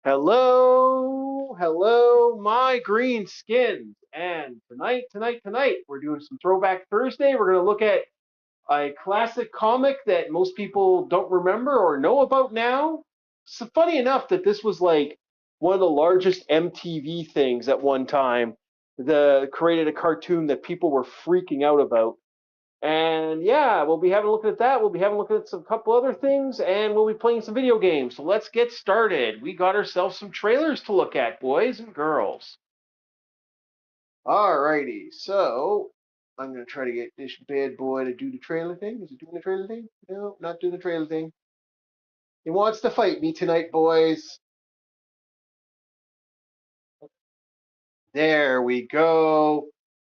Hello, hello, my green skins. And tonight, we're doing some Throwback Thursday. We're going to look at a classic comic that most people don't remember or know about now. So funny enough that this was like one of the largest MTV things at one time. The created a cartoon that people were freaking out about. And yeah, we'll be having a look at that. We'll be having a look at some couple other things, and we'll be playing some video games. So let's get started. We got ourselves some trailers to look at, boys and girls. Alrighty, so I'm gonna try to get this bad boy to do the trailer thing. Is it doing the trailer thing? No, not doing the trailer thing. He wants to fight me tonight, boys. There we go.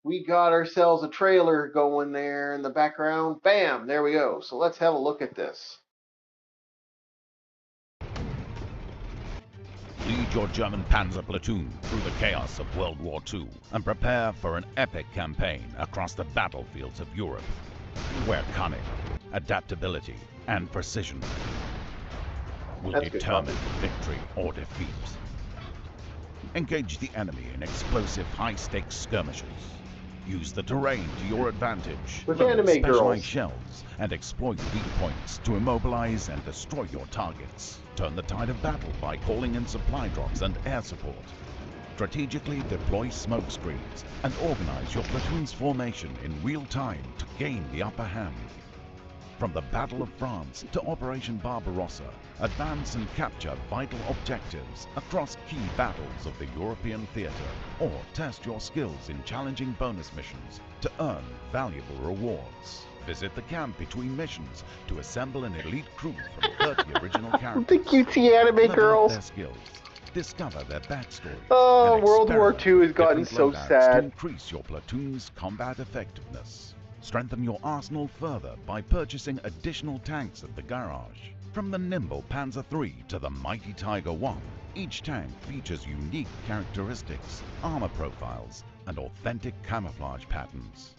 We got ourselves a trailer going there in the background. Bam, there we go. So let's have a look at this. Lead your German panzer platoon through the chaos of World War II and prepare for an epic campaign across the battlefields of Europe, where cunning, adaptability, and precision will determine victory or defeat. Engage the enemy in explosive high-stakes skirmishes. Use the terrain to your advantage. With Load anime specialized girls. shells and exploit weak points to immobilize and destroy your targets. Turn the tide of battle by calling in supply drops and air support. Strategically deploy smoke screens and organize your platoon's formation in real time to gain the upper hand. From the Battle of France to Operation Barbarossa, advance and capture vital objectives across key battles of the European theater, or test your skills in challenging bonus missions to earn valuable rewards. Visit the camp between missions to assemble an elite crew from 30 original characters. The cutesy anime Level up girls. their skills, discover their backstories, Oh, and World War experiment II has gotten with so different loadouts sad. to increase your platoon's combat effectiveness. Strengthen your arsenal further by purchasing additional tanks at the garage. From the nimble Panzer III to the mighty Tiger I, each tank features unique characteristics, armor profiles, and authentic camouflage patterns.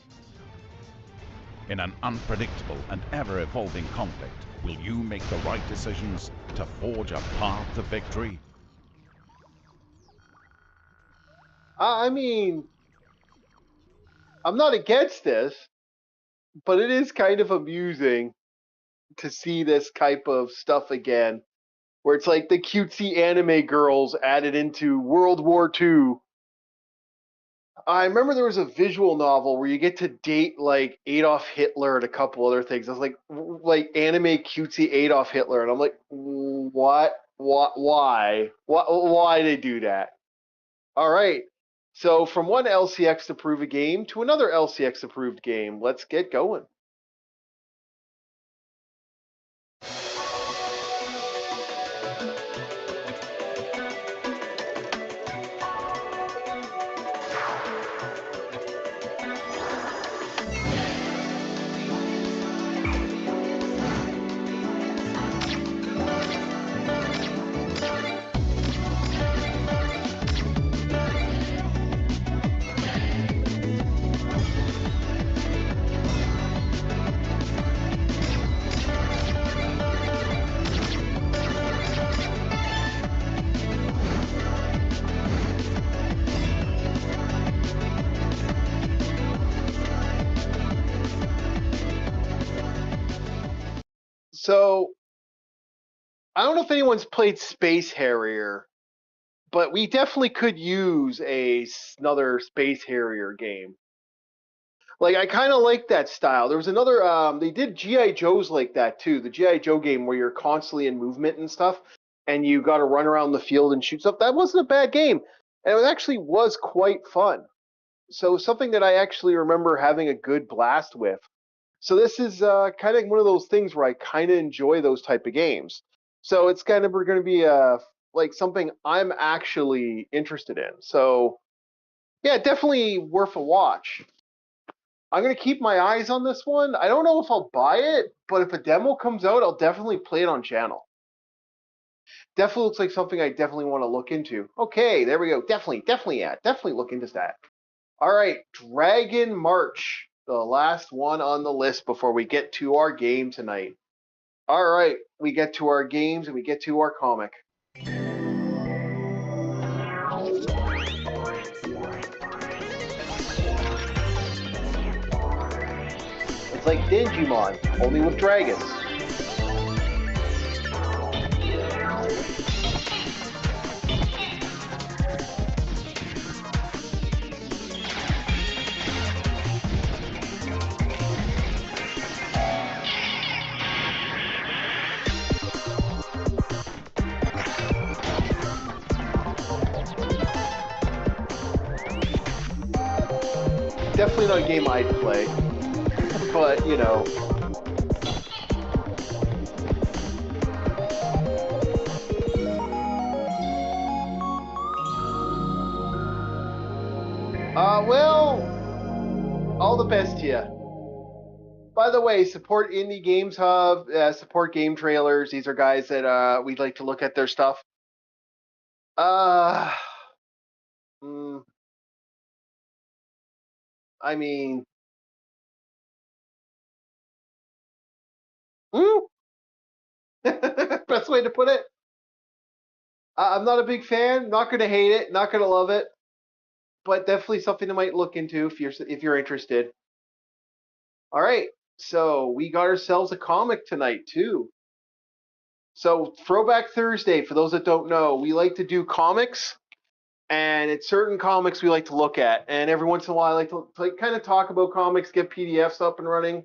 In an unpredictable and ever-evolving conflict, will you make the right decisions to forge a path to victory? I mean, I'm not against this, but it is kind of amusing to see this type of stuff again, where it's like the cutesy anime girls added into World War II. I remember there was a visual novel where you get to date like Adolf Hitler and a couple other things. I was like anime cutesy Adolf Hitler, and I'm like, what? Why they do that? All right. So from one LCX approved a game to another LCX approved game, let's get going. So I don't know if anyone's played Space Harrier, but we definitely could use another Space Harrier game. Like I kind of like that style. There was another they did GI Joes like that too. The GI Joe game where you're constantly in movement and stuff and you got to run around the field and shoot stuff. That wasn't a bad game. And it actually was quite fun. So something that I actually remember having a good blast with. So this is kind of one of those things where I kind of enjoy those type of games. So it's kind of going to be like something I'm actually interested in. So yeah, definitely worth a watch. I'm going to keep my eyes on this one. I don't know if I'll buy it, but if a demo comes out, I'll definitely play it on channel. Definitely looks like something I definitely want to look into. Okay, there we go. Definitely look into that. All right, Dragon March, the last one on the list before we get to our game tonight. All right, we get to our games and we get to our comic. It's like Digimon, only with dragons. Definitely not a game I'd play, but you know. Well, all the best to you. By the way, support Indie Games Hub, support Game Trailers. These are guys that we'd like to look at their stuff. Uh, mm, I mean, best way to put it. I'm not a big fan. Not going to hate it. Not going to love it. But definitely something I might look into if you're interested. All right. So we got ourselves a comic tonight too. So Throwback Thursday, for those that don't know, we like to do comics, and it's certain comics we like to look at. And every once in a while, I like to kind of talk about comics, get PDFs up and running.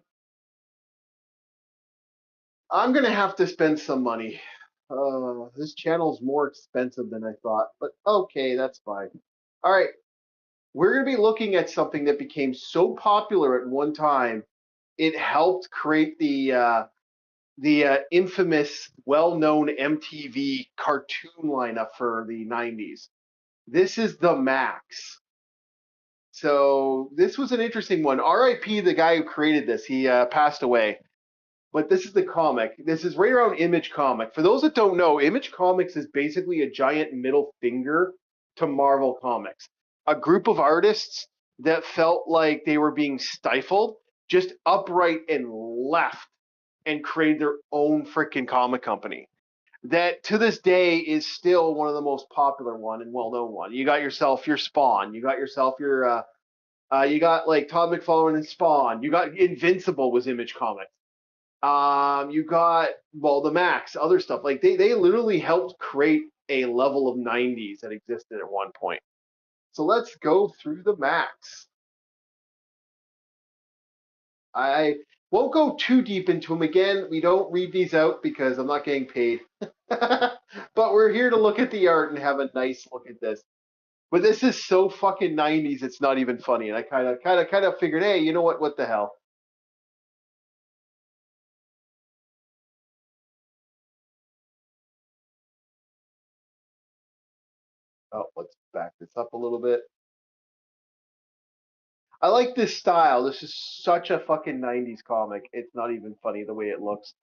I'm gonna have to spend some money. This channel's more expensive than I thought, but okay, that's fine. All right, we're gonna be looking at something that became so popular at one time, it helped create the infamous, well-known MTV cartoon lineup for the 90s. This is the Max. So this was an interesting one. R.I.P. the guy who created this. He passed away. But this is the comic. This is right around Image Comic. For those that don't know, Image Comics is basically a giant middle finger to Marvel Comics. A group of artists that felt like they were being stifled just upright and left and created their own freaking comic company that to this day is still one of the most popular one and well-known one. You got yourself your Spawn. You got yourself your you got like Todd McFarlane and Spawn. You got Invincible was Image Comics. You got the Max, other stuff. Like they literally helped create a level of 90s that existed at one point. So let's go through the Max. I won't go too deep into them. Again, we don't read these out because I'm not getting paid. But we're here to look at the art and have a nice look at this. But this is so fucking 90s, it's not even funny. And I kind of figured, hey, you know what? What the hell? Oh, let's back this up a little bit. I like this style. This is such a fucking 90s comic. It's not even funny the way it looks.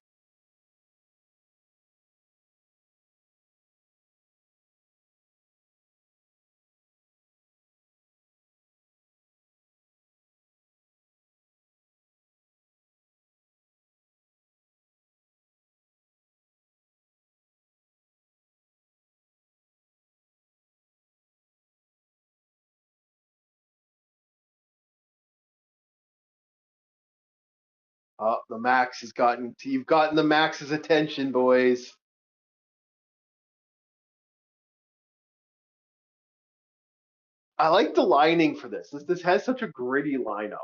The Max has gotten, you've gotten the Max's attention, boys. I like the lining for this. This has such a gritty lineup.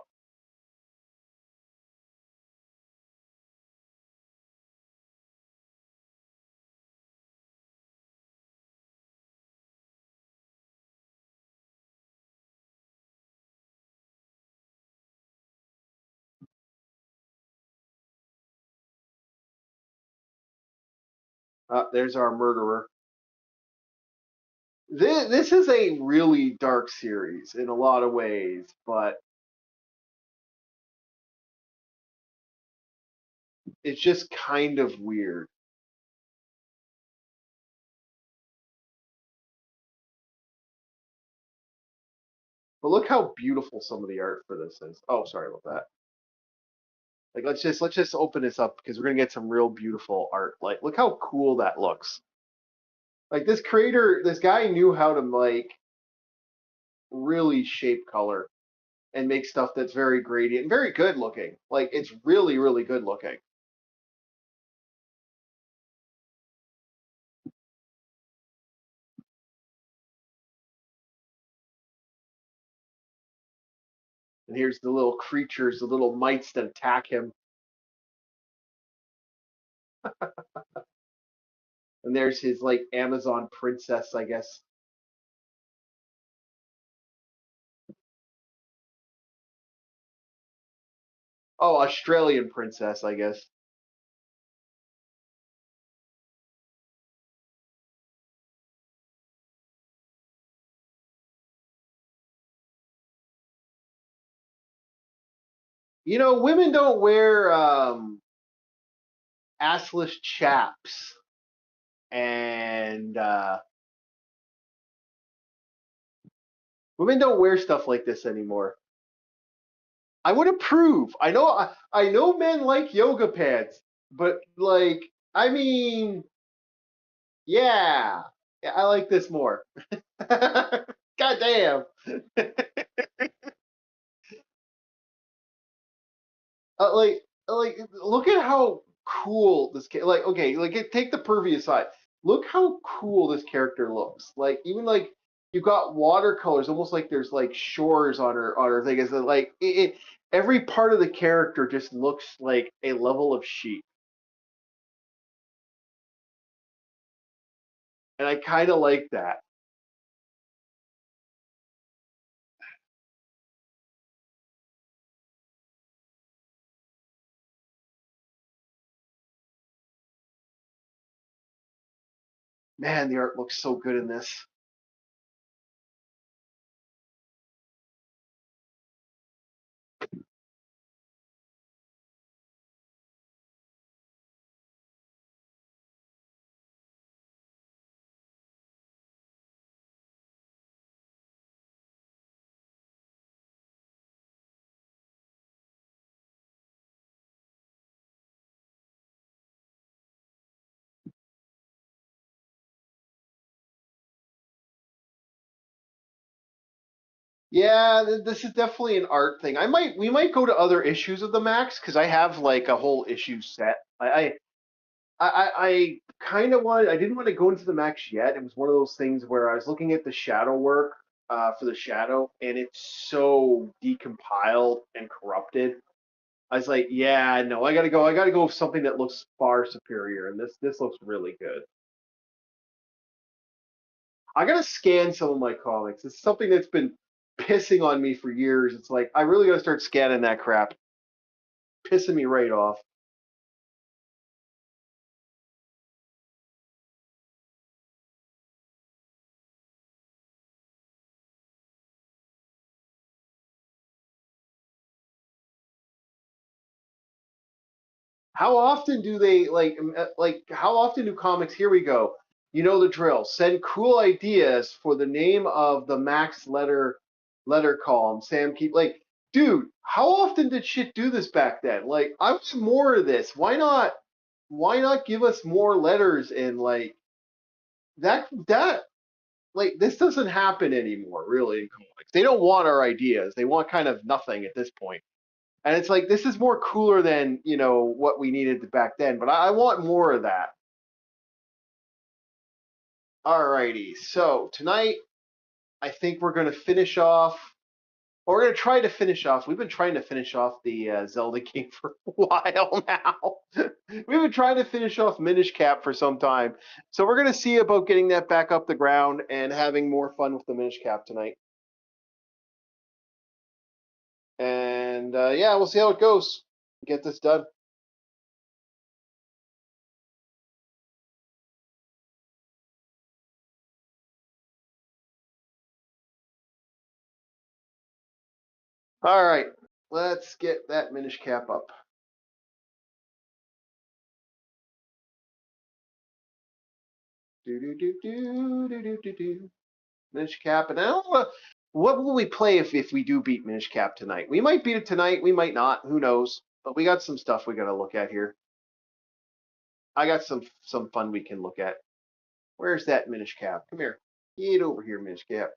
There's our murderer. This is a really dark series in a lot of ways, but it's just kind of weird. But look how beautiful some of the art for this is. Oh, sorry about that. Like let's just open this up because we're gonna get some real beautiful art. Like look how cool that looks. Like this creator, this guy knew how to like really shape color. and make stuff that's very gradient and very good looking. Like it's really, really good looking. And here's the little creatures, the little mites that attack him. And there's his like Amazon princess, I guess. Oh, Australian princess, I guess. You know, women don't wear assless chaps and women don't wear stuff like this anymore. I would approve. I know men like yoga pants, but like I mean, yeah, yeah, I like this more. God damn. Like look at how cool this like okay like take the pervy aside, look how cool this character looks, like even like you got watercolors almost like there's like shores on her thing, is that like every part of the character just looks like a level of sheep, and I kind of like that. Man, the art looks so good in this. Yeah, this is definitely an art thing. We might go to other issues of the Max because I have like a whole issue set. I kind of wanted. I didn't want to go into the Max yet. It was one of those things where I was looking at the shadow work for the shadow, and it's so decompiled and corrupted. I was like, yeah, no, I gotta go. I gotta go with something that looks far superior, and this looks really good. I gotta scan some of my comics. It's something that's been pissing on me for years. It's like I really gotta start scanning that crap. Pissing me right off. How often do they like how often do comics, here we go. You know the drill. Send cool ideas for the name of the Max letter column. Sam keep like dude, how often did shit do this back then? Like I want more of this. Why not give us more letters and like that like this doesn't happen anymore really in comics. They don't want our ideas. They want kind of nothing at this point. And it's like this is more cooler than what we needed back then, but I want more of that. Alrighty, so tonight I think we're going to finish off, or we're going to try to finish off. We've been trying to finish off the Zelda game for a while now. We've been trying to finish off Minish Cap for some time, so we're going to see about getting that back up the ground and having more fun with the Minish Cap tonight. And yeah, we'll see how it goes. Get this done. All right, let's get that Minish Cap up. Do do do do do do do do. Minish Cap, and I don't know what will we play if we do beat Minish Cap tonight. We might beat it tonight. We might not. Who knows? But we got some stuff we got to look at here. I got some fun we can look at. Where's that Minish Cap? Come here. Get over here, Minish Cap.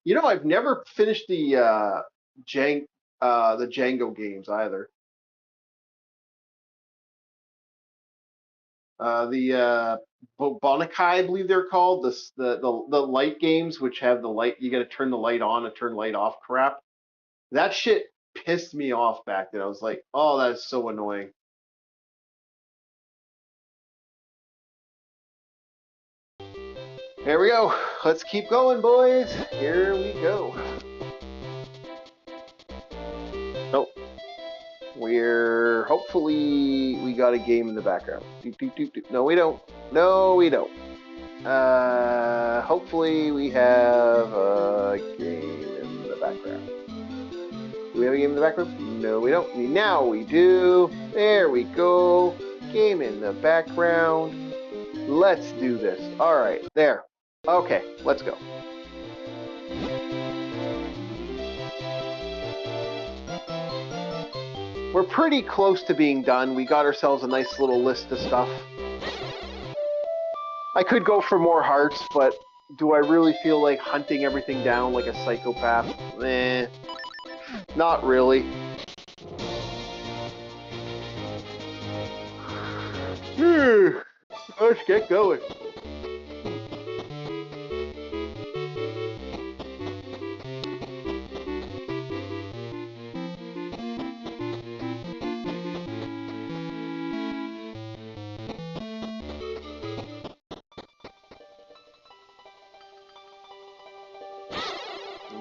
You know, I've never finished the the Django games either. The Bonakai, I believe they're called, the light games, which have the light, you got to turn the light on and turn light off crap. That shit pissed me off back then. I was like, oh, that is so annoying. Here we go. Let's keep going, boys. Here we go. Nope. Hopefully we got a game in the background. No, we don't. No, we don't. Hopefully we have a game in the background. Do we have a game in the background? No, we don't. Now we do. There we go. Game in the background. Let's do this. All right, there. Okay, let's go. We're pretty close to being done. We got ourselves a nice little list of stuff. I could go for more hearts, but do I really feel like hunting everything down like a psychopath? Eh, not really. Let's get going.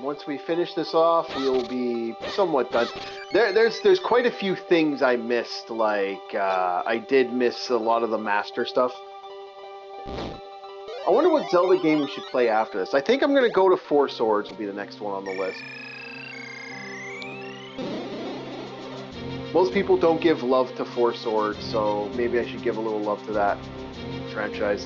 Once we finish this off, we'll be somewhat done. There's quite a few things I missed, like I did miss a lot of the master stuff. I wonder what Zelda game we should play after this. I think I'm going to go to Four Swords will be the next one on the list. Most people don't give love to Four Swords, so maybe I should give a little love to that franchise.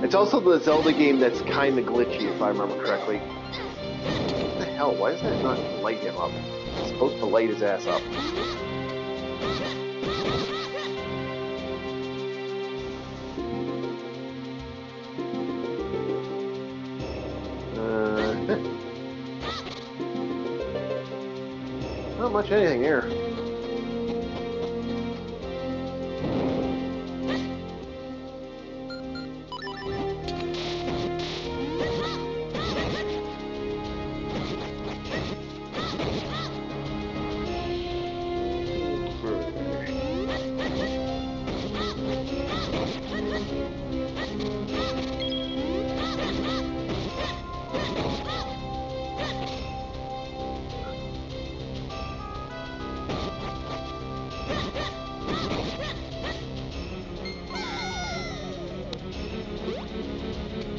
It's also the Zelda game that's kind of glitchy, if I remember correctly. What the hell? Why does that not light him up? It's supposed to light his ass up. Not much anything here.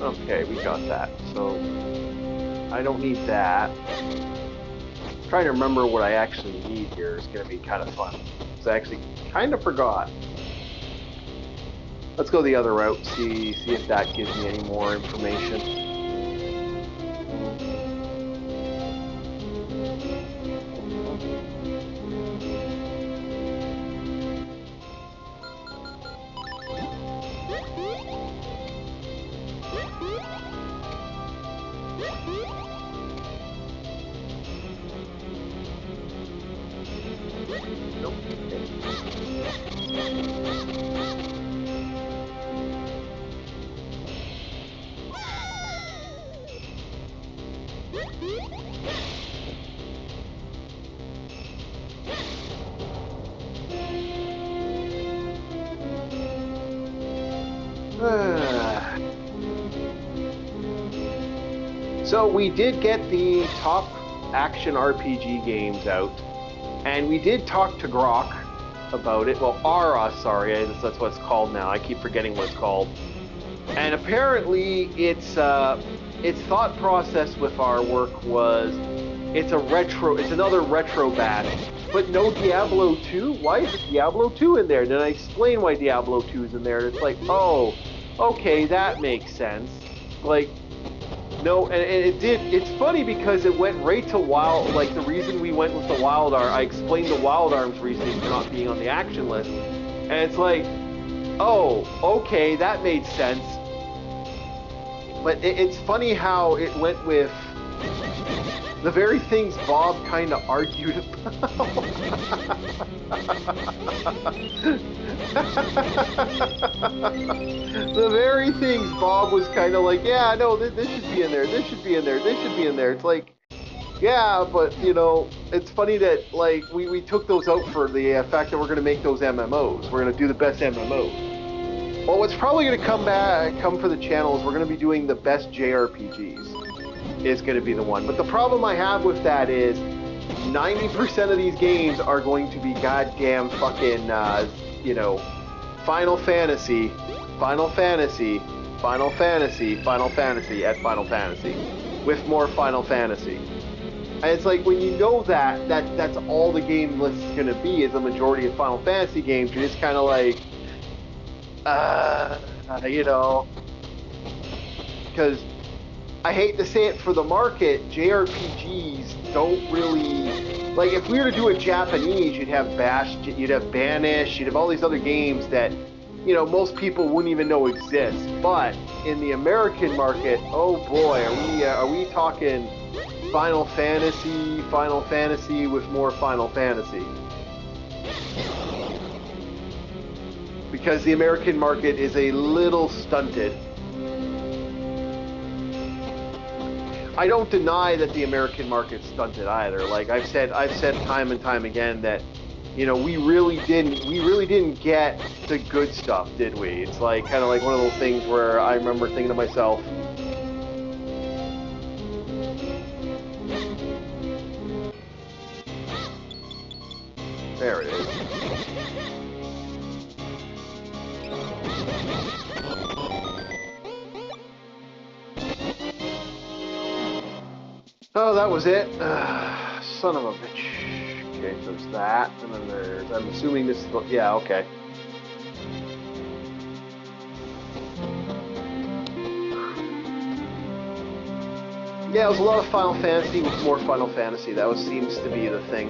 Okay, we got that. So, I don't need that. Trying to remember what I actually need here is going to be kind of fun. Because I actually kind of forgot. Let's go the other route, see if that gives me any more information. So we did get the top action RPG games out, and we did talk to Grok about it. Well, Ara, sorry, that's what it's called now. I keep forgetting what it's called. And apparently, its thought process with our work was, it's another retro bash, but no Diablo 2. Why is Diablo 2 in there? And then I explain why Diablo 2 is in there, and it's like, oh, okay, that makes sense. Like, No, and it did. It's funny because it went right to Wild. Like the reason we went with the Wild Arm, I explained the Wild Arms reasoning for not being on the action list, and it's like, oh, okay, that made sense. But it's funny how it went with the very things Bob kind of argued about. The very things Bob was kind of like, yeah, no, this should be in there, this should be in there, this should be in there. It's like, yeah, but, you know, it's funny that, like, we took those out for the fact that we're going to make those MMOs. We're going to do the best MMOs. Well, what's probably going to come for the channel is we're going to be doing the best JRPGs. Is going to be the one. But the problem I have with that is 90% of these games are going to be goddamn fucking, you know, Final Fantasy, Final Fantasy, Final Fantasy, Final Fantasy at Final Fantasy, with more Final Fantasy. And it's like, when you know that's all the game list is going to be, is a majority of Final Fantasy games, you're just kind of like, you know, because I hate to say it for the market, JRPGs don't really, like, if we were to do it Japanese, you'd have you'd have Banish, you'd have all these other games that, you know, most people wouldn't even know exist. But in the American market, oh boy, are we talking Final Fantasy with more Final Fantasy. Because the American market is a little stunted. I don't deny that the American market's stunted either. Like I've said time and time again that, you know, we really didn't get the good stuff, did we? It's like kind of like one of those things where I remember thinking to myself, there it is. Oh, that was it. Son of a bitch. Okay, so there's that, and then there's, I'm assuming this is, yeah, okay. Yeah, it was a lot of Final Fantasy with more Final Fantasy. That seems to be the thing.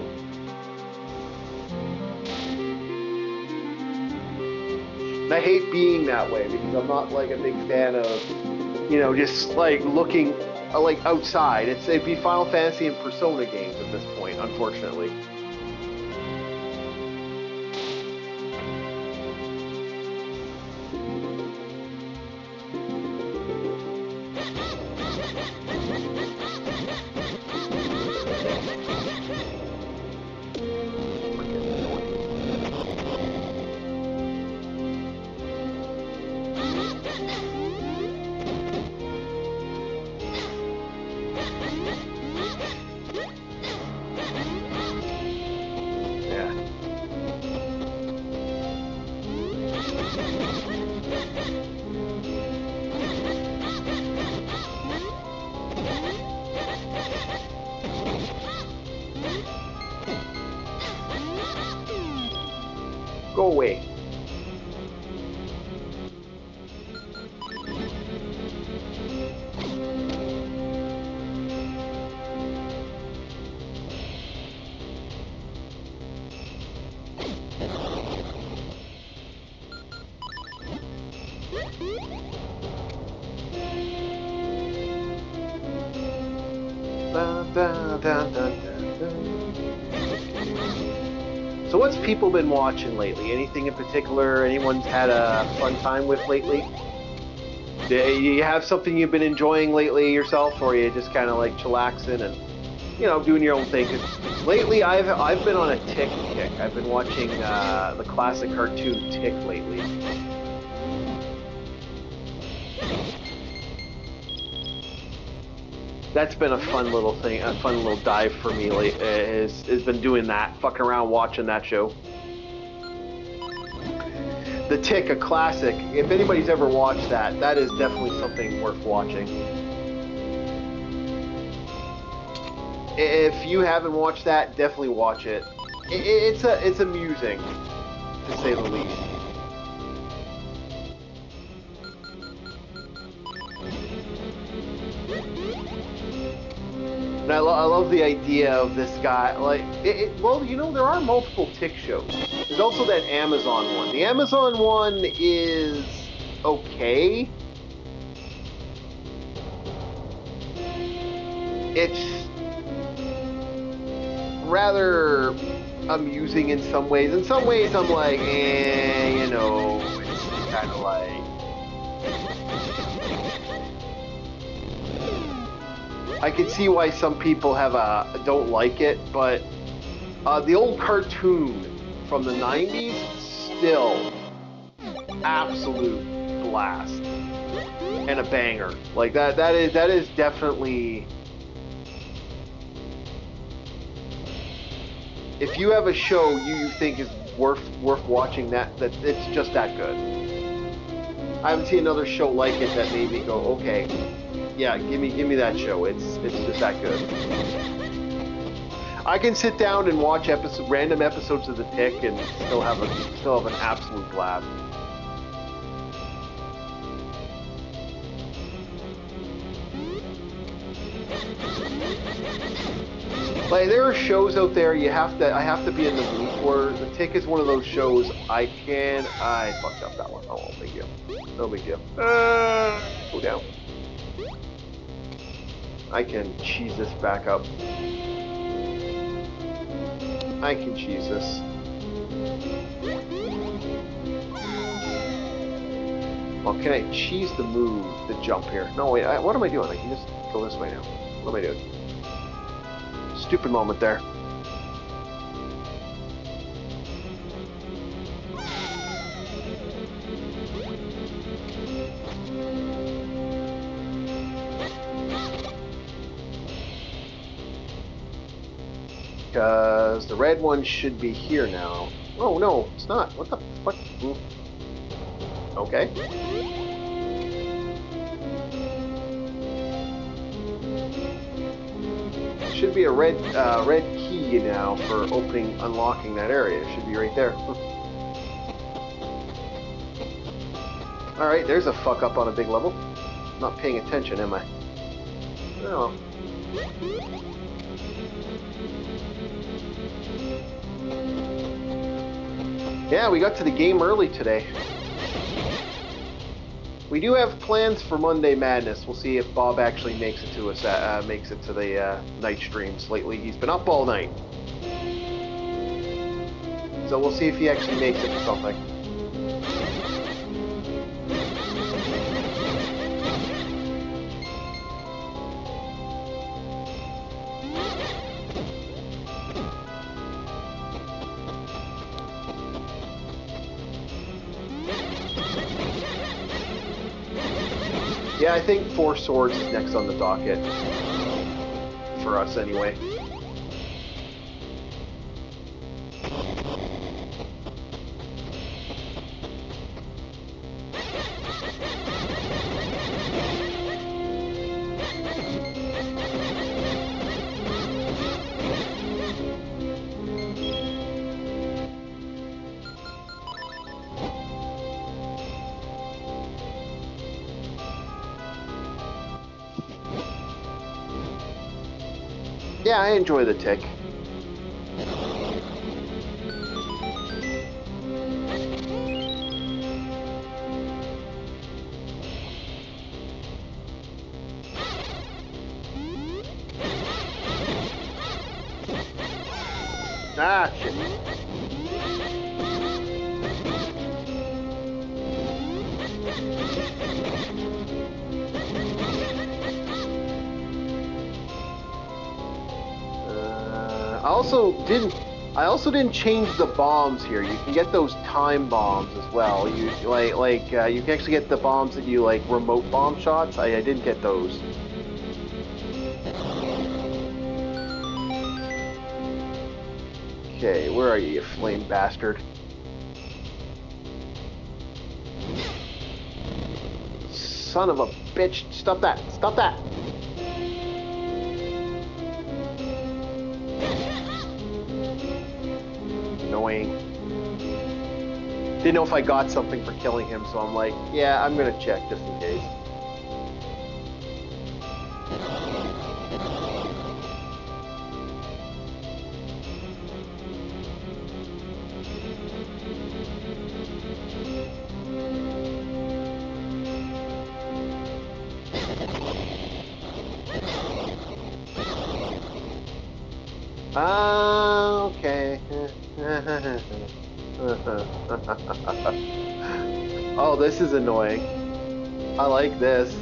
And I hate being that way because I'm not like a big fan of, you know, just like looking like outside. It'd be Final Fantasy and Persona games at this point, unfortunately. Go away. So what's people been watching lately? Anything in particular anyone's had a fun time with lately? Do you have something you've been enjoying lately yourself, or are you just kind of like chillaxing and, you know, doing your own thing? 'Cause lately I've been on a Tick kick. I've been watching the classic cartoon Tick lately. That's been a fun little thing, a fun little dive for me. Has been doing that, fucking around watching that show. The Tick, a classic. If anybody's ever watched that, that is definitely something worth watching. If you haven't watched that, definitely watch it. It's amusing, to say the least. And I love the idea of this guy. Like, well, you know, there are multiple Tick shows. There's also that Amazon one. The Amazon one is okay. It's rather amusing in some ways. In some ways, I'm like, you know, it's kind of like. I can see why some people don't like it, but the old cartoon from the 90s, still absolute blast and a banger. Like that is definitely. If you have a show you think is worth watching, that it's just that good. I haven't seen another show like it that made me go, okay, yeah, give me that show. It's just that good. I can sit down and watch random episodes of The Tick and still have an absolute blast. Like, there are shows out there I have to be in the mood for. The Tick is one of those shows I fucked up that one. Oh, no big deal. No big deal. Go down. I can cheese this back up. I can cheese this. Well, can I cheese the jump here? No, wait, what am I doing? I can just go this way now. What am I doing? Stupid moment there. Because the red one should be here now. Oh, no, it's not. What the fuck? Okay. Should be a red key now for unlocking that area. It should be right there. Alright, there's a fuck up on a big level. I'm not paying attention, am I? No. Yeah, we got to the game early today. We do have plans for Monday Madness. We'll see if Bob actually makes it to the night streams. Lately, he's been up all night, so we'll see if he actually makes it to something. Yeah, I think Four Swords is next on the docket. For us, anyway. Yeah, I enjoy the Tick. Ah, shit. I also didn't change the bombs here. You can get those time bombs as well. You you can actually get the bombs that you like remote bomb shots. I didn't get those. Okay, where are you, you flame bastard? Son of a bitch! Stop that! Stop that! Annoying. Didn't know if I got something for killing him, so I'm like, yeah, I'm gonna check just in case. Okay. Oh, this is annoying. I like this.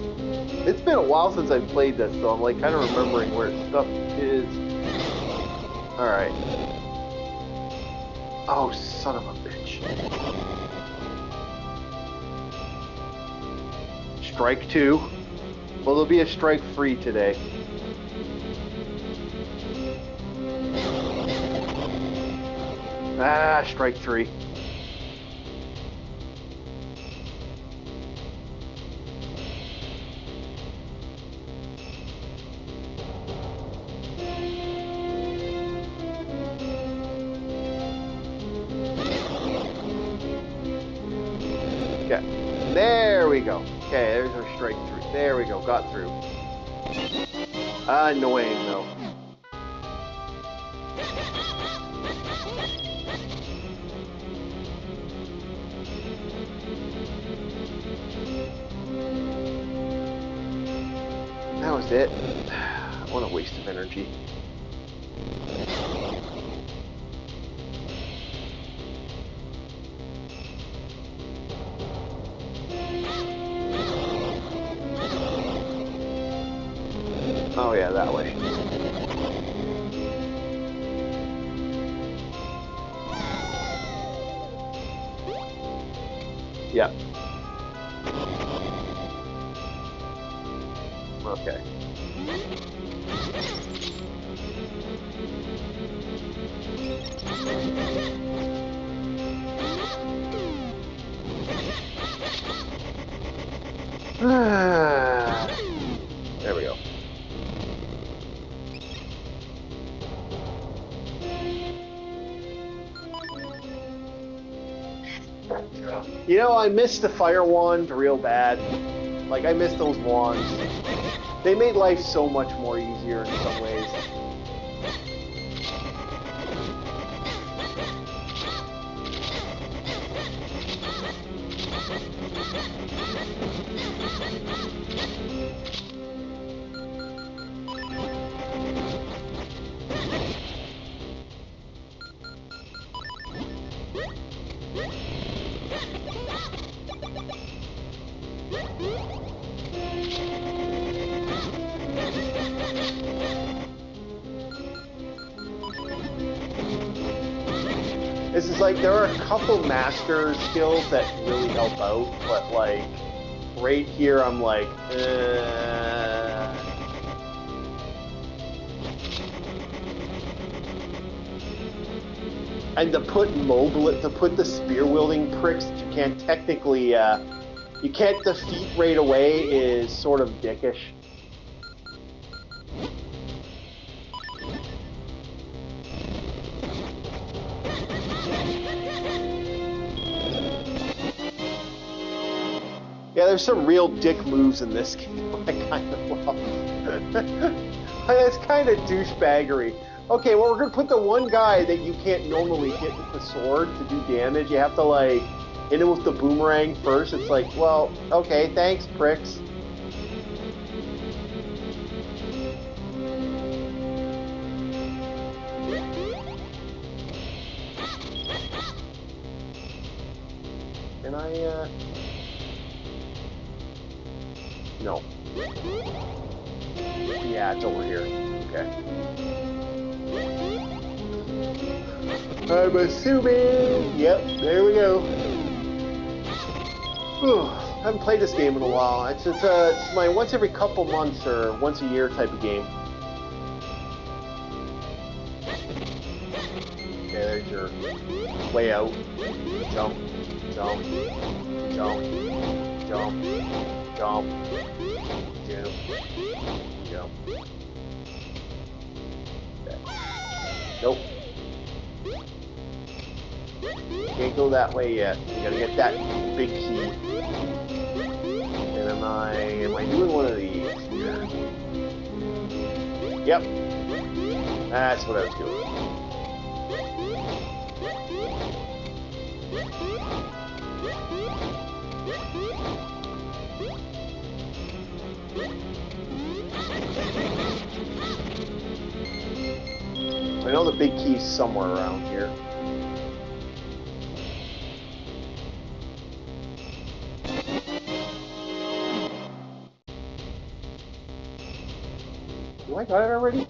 It's been a while since I've played this, so I'm like kind of remembering where stuff is. Alright. Oh, son of a bitch. Strike 2. Well, there'll be a strike 3 today. Ah, strike 3. Okay. There we go. Okay, there's our strike 3. There we go. Got through. Annoying, though. That was it. What a waste of energy. Oh yeah, that way. Yeah. Okay. There we go. You know, I miss the fire wand real bad. Like, I miss those wands. They made life so much more easier in some ways. This is like, there are a couple master skills that really help out, but like, right here I'm like, And to put the spear wielding pricks that you can't technically, you can't defeat right away is sort of dickish. Yeah, there's some real dick moves in this game I kind of love. It's kind of douchebaggery. Okay, well, we're going to put the one guy that you can't normally hit with the sword to do damage. You have to, like, hit him with the boomerang first. It's like, well, okay, thanks, pricks. Can I, No. Yeah, it's over here. Okay. I'm assuming... Yep, there we go. I haven't played this game in a while. It's my once every couple months or once a year type of game. Okay, there's your way out. Jump, jump, jump, jump, jump, jump, jump. Okay. Nope. Can't go that way yet. You gotta get that big key. And am I doing one of these? Yep. That's what I was doing. I know the big key's somewhere around here. Do I got it already?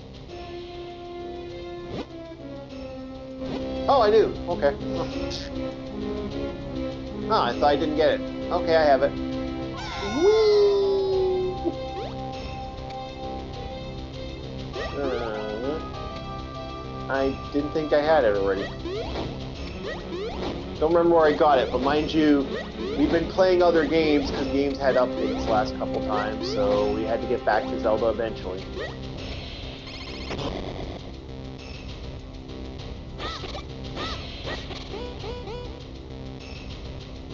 Oh, I do. Okay. Oh, I thought I didn't get it. Okay, I have it. Whee! I didn't think I had it already. Don't remember where I got it, but mind you, we've been playing other games because games had updates the last couple times, so we had to get back to Zelda eventually.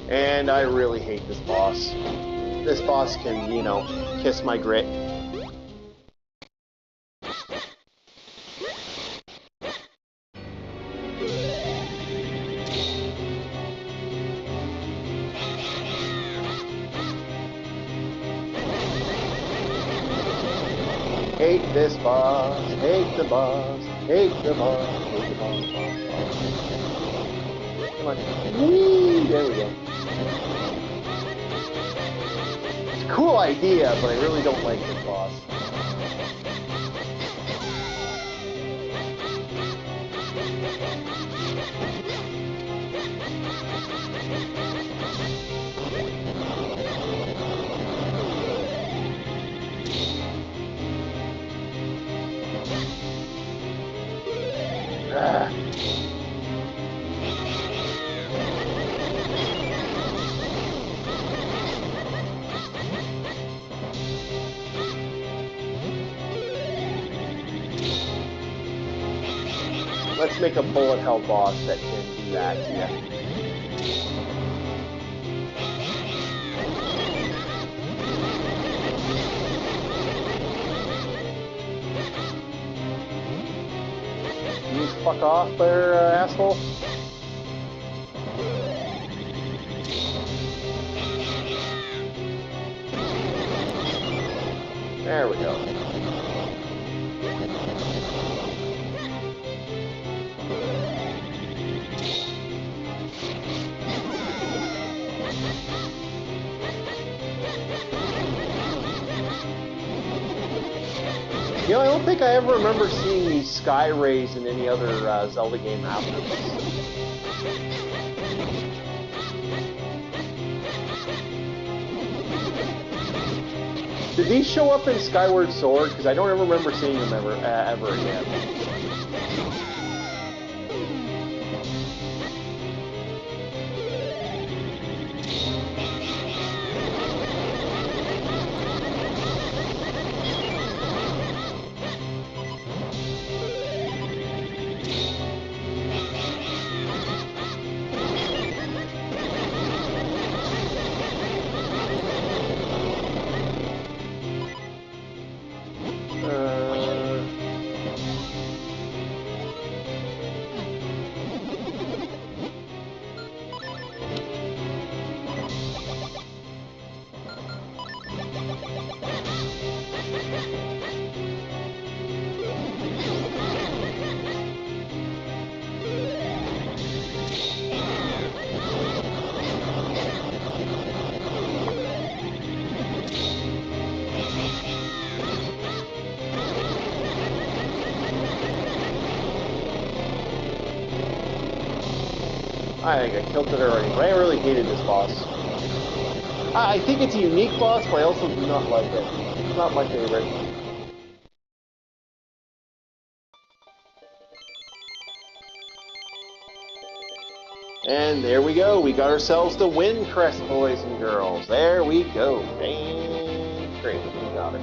And I really hate this boss. This boss can, you know, kiss my grit. Hate this boss, hate the boss, hate the boss, hate the boss, boss. Come on. Whee! There we go. It's a cool idea, but I really don't like this boss. Let's make a bullet hell boss that can do that, yeah. You fuck off there, asshole. There we go. You know, I don't think I ever remember seeing these sky rays in any other Zelda game after this. Did these show up in Skyward Sword? Because I don't ever remember seeing them ever again. I think I killed it already, but I really hated this boss. I think it's a unique boss, but I also do not like it. It's not my favorite. And there we go. We got ourselves the Wind Crest, boys and girls. There we go. Dang, great. We got it.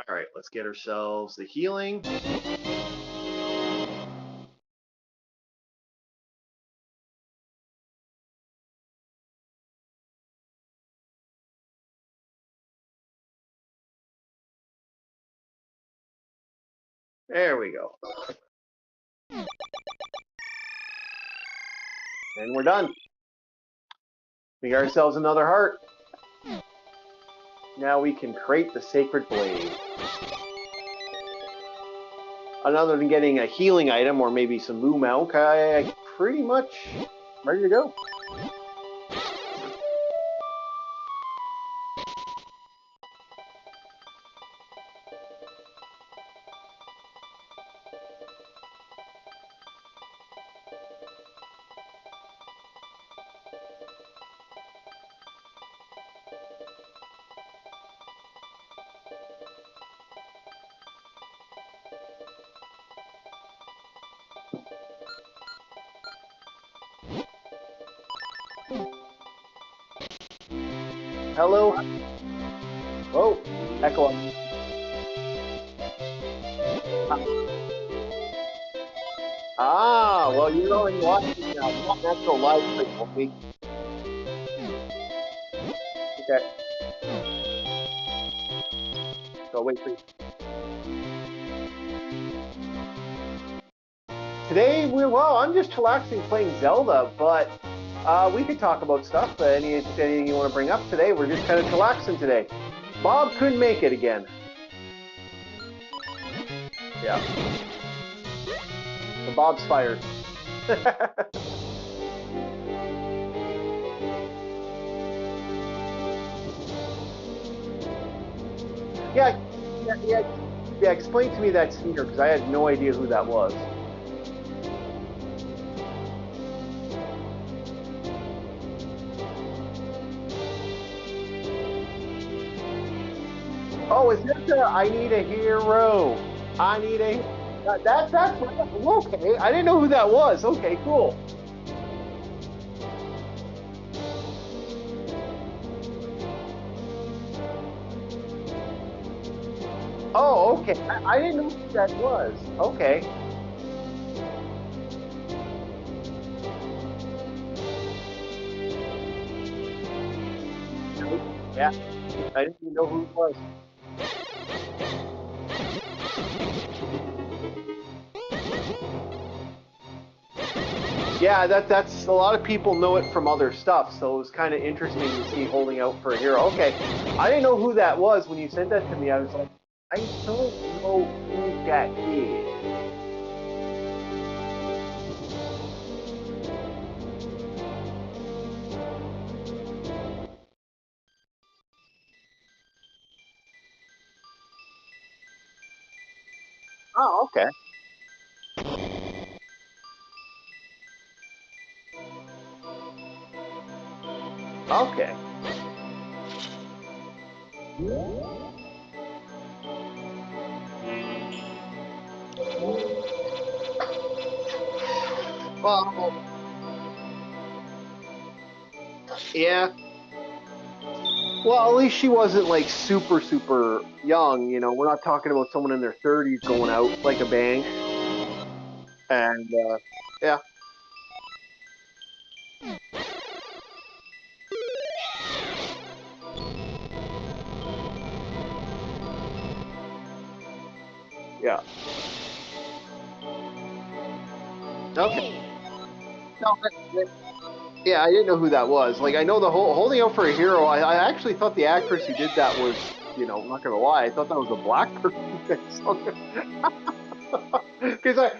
All right, let's get ourselves the healing. There we go. And we're done. We got ourselves another heart. Now we can create the Sacred Blade. Other than getting a healing item or maybe some Moo Milk, I pretty much ready to go. Hello. Oh, Echo. Ah, well, you're already watching now. That's the live stream, okay? Okay. So wait, please. Today, I'm just relaxing playing Zelda, but we could talk about stuff. Anything you want to bring up today? We're just kind of relaxing today. Bob couldn't make it again. Yeah. So Bob's fired. Yeah, explain to me that singer, because I had no idea who that was. Oh, is this I Need a Hero? I Need a... That's okay. I didn't know who that was. Okay, cool. Oh, okay. I didn't know who that was. Okay. Yeah, I didn't even know who it was. Yeah, that's a lot of people know it from other stuff, so it was kind of interesting to see Holding Out for a Hero. Okay, I didn't know who that was when you sent that to me. I was like, I don't know who that is. Oh, okay. Okay. Well, yeah. Well, at least she wasn't like super, super young. You know, we're not talking about someone in their 30s going out like a bang. And yeah. Yeah. Okay. No, yeah, I didn't know who that was. Like, I know the whole Holding Out for a Hero. I actually thought the actress who did that was, you know, I'm not gonna lie, I thought that was a black person. Because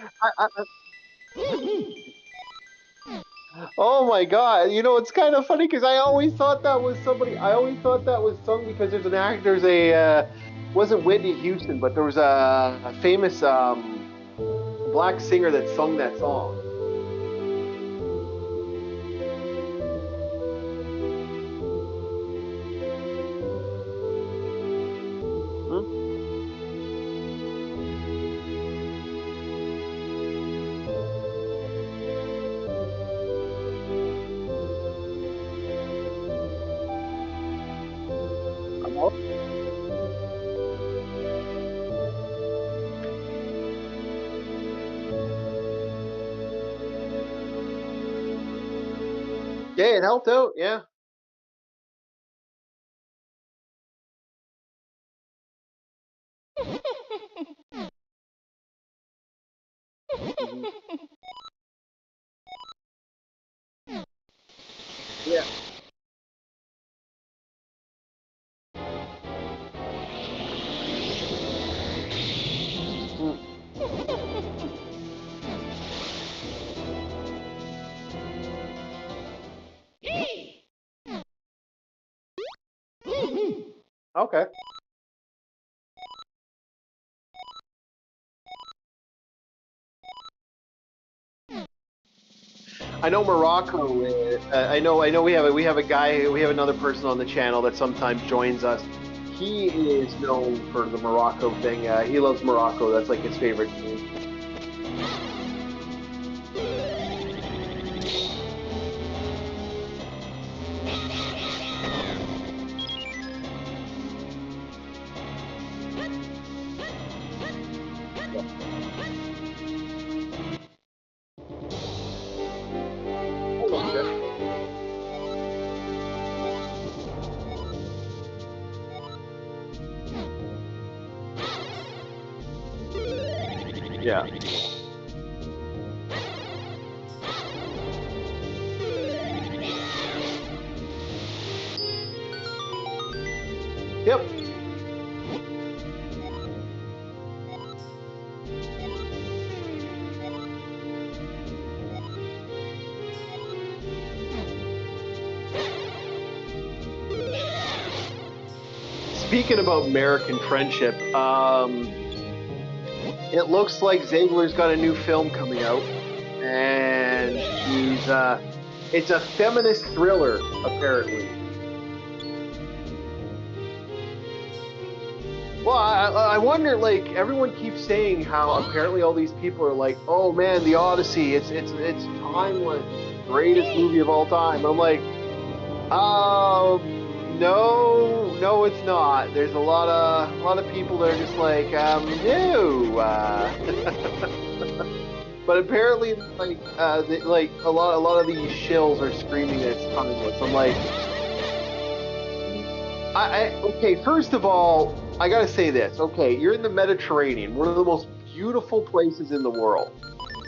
oh my god, you know, it's kind of funny because I always thought that was somebody. I always thought that was sung because there's an actor. There's a wasn't Whitney Houston, but there was a famous black singer that sung that song. Hmm? Yeah, it helped out. Yeah. Mhm. Yeah. Mm. Okay. I know Morocco. I know we have a guy. We have another person on the channel that sometimes joins us. He is known for the Morocco thing. He loves Morocco. That's like his favorite game. Yeah. I loved it. Yeah. Yep. Speaking about American friendship, it looks like Ziegler's got a new film coming out, and it's a feminist thriller apparently. Well, I wonder. Like everyone keeps saying how apparently all these people are like, "Oh man, The Odyssey, it's timeless, it's the greatest movie of all time." I'm like, no, no, it's not. There's a lot of people that are just like, no. But apparently, like a lot of these shills are screaming that it's timeless. I'm like, okay. First of all, I gotta say this. Okay, you're in the Mediterranean, one of the most beautiful places in the world,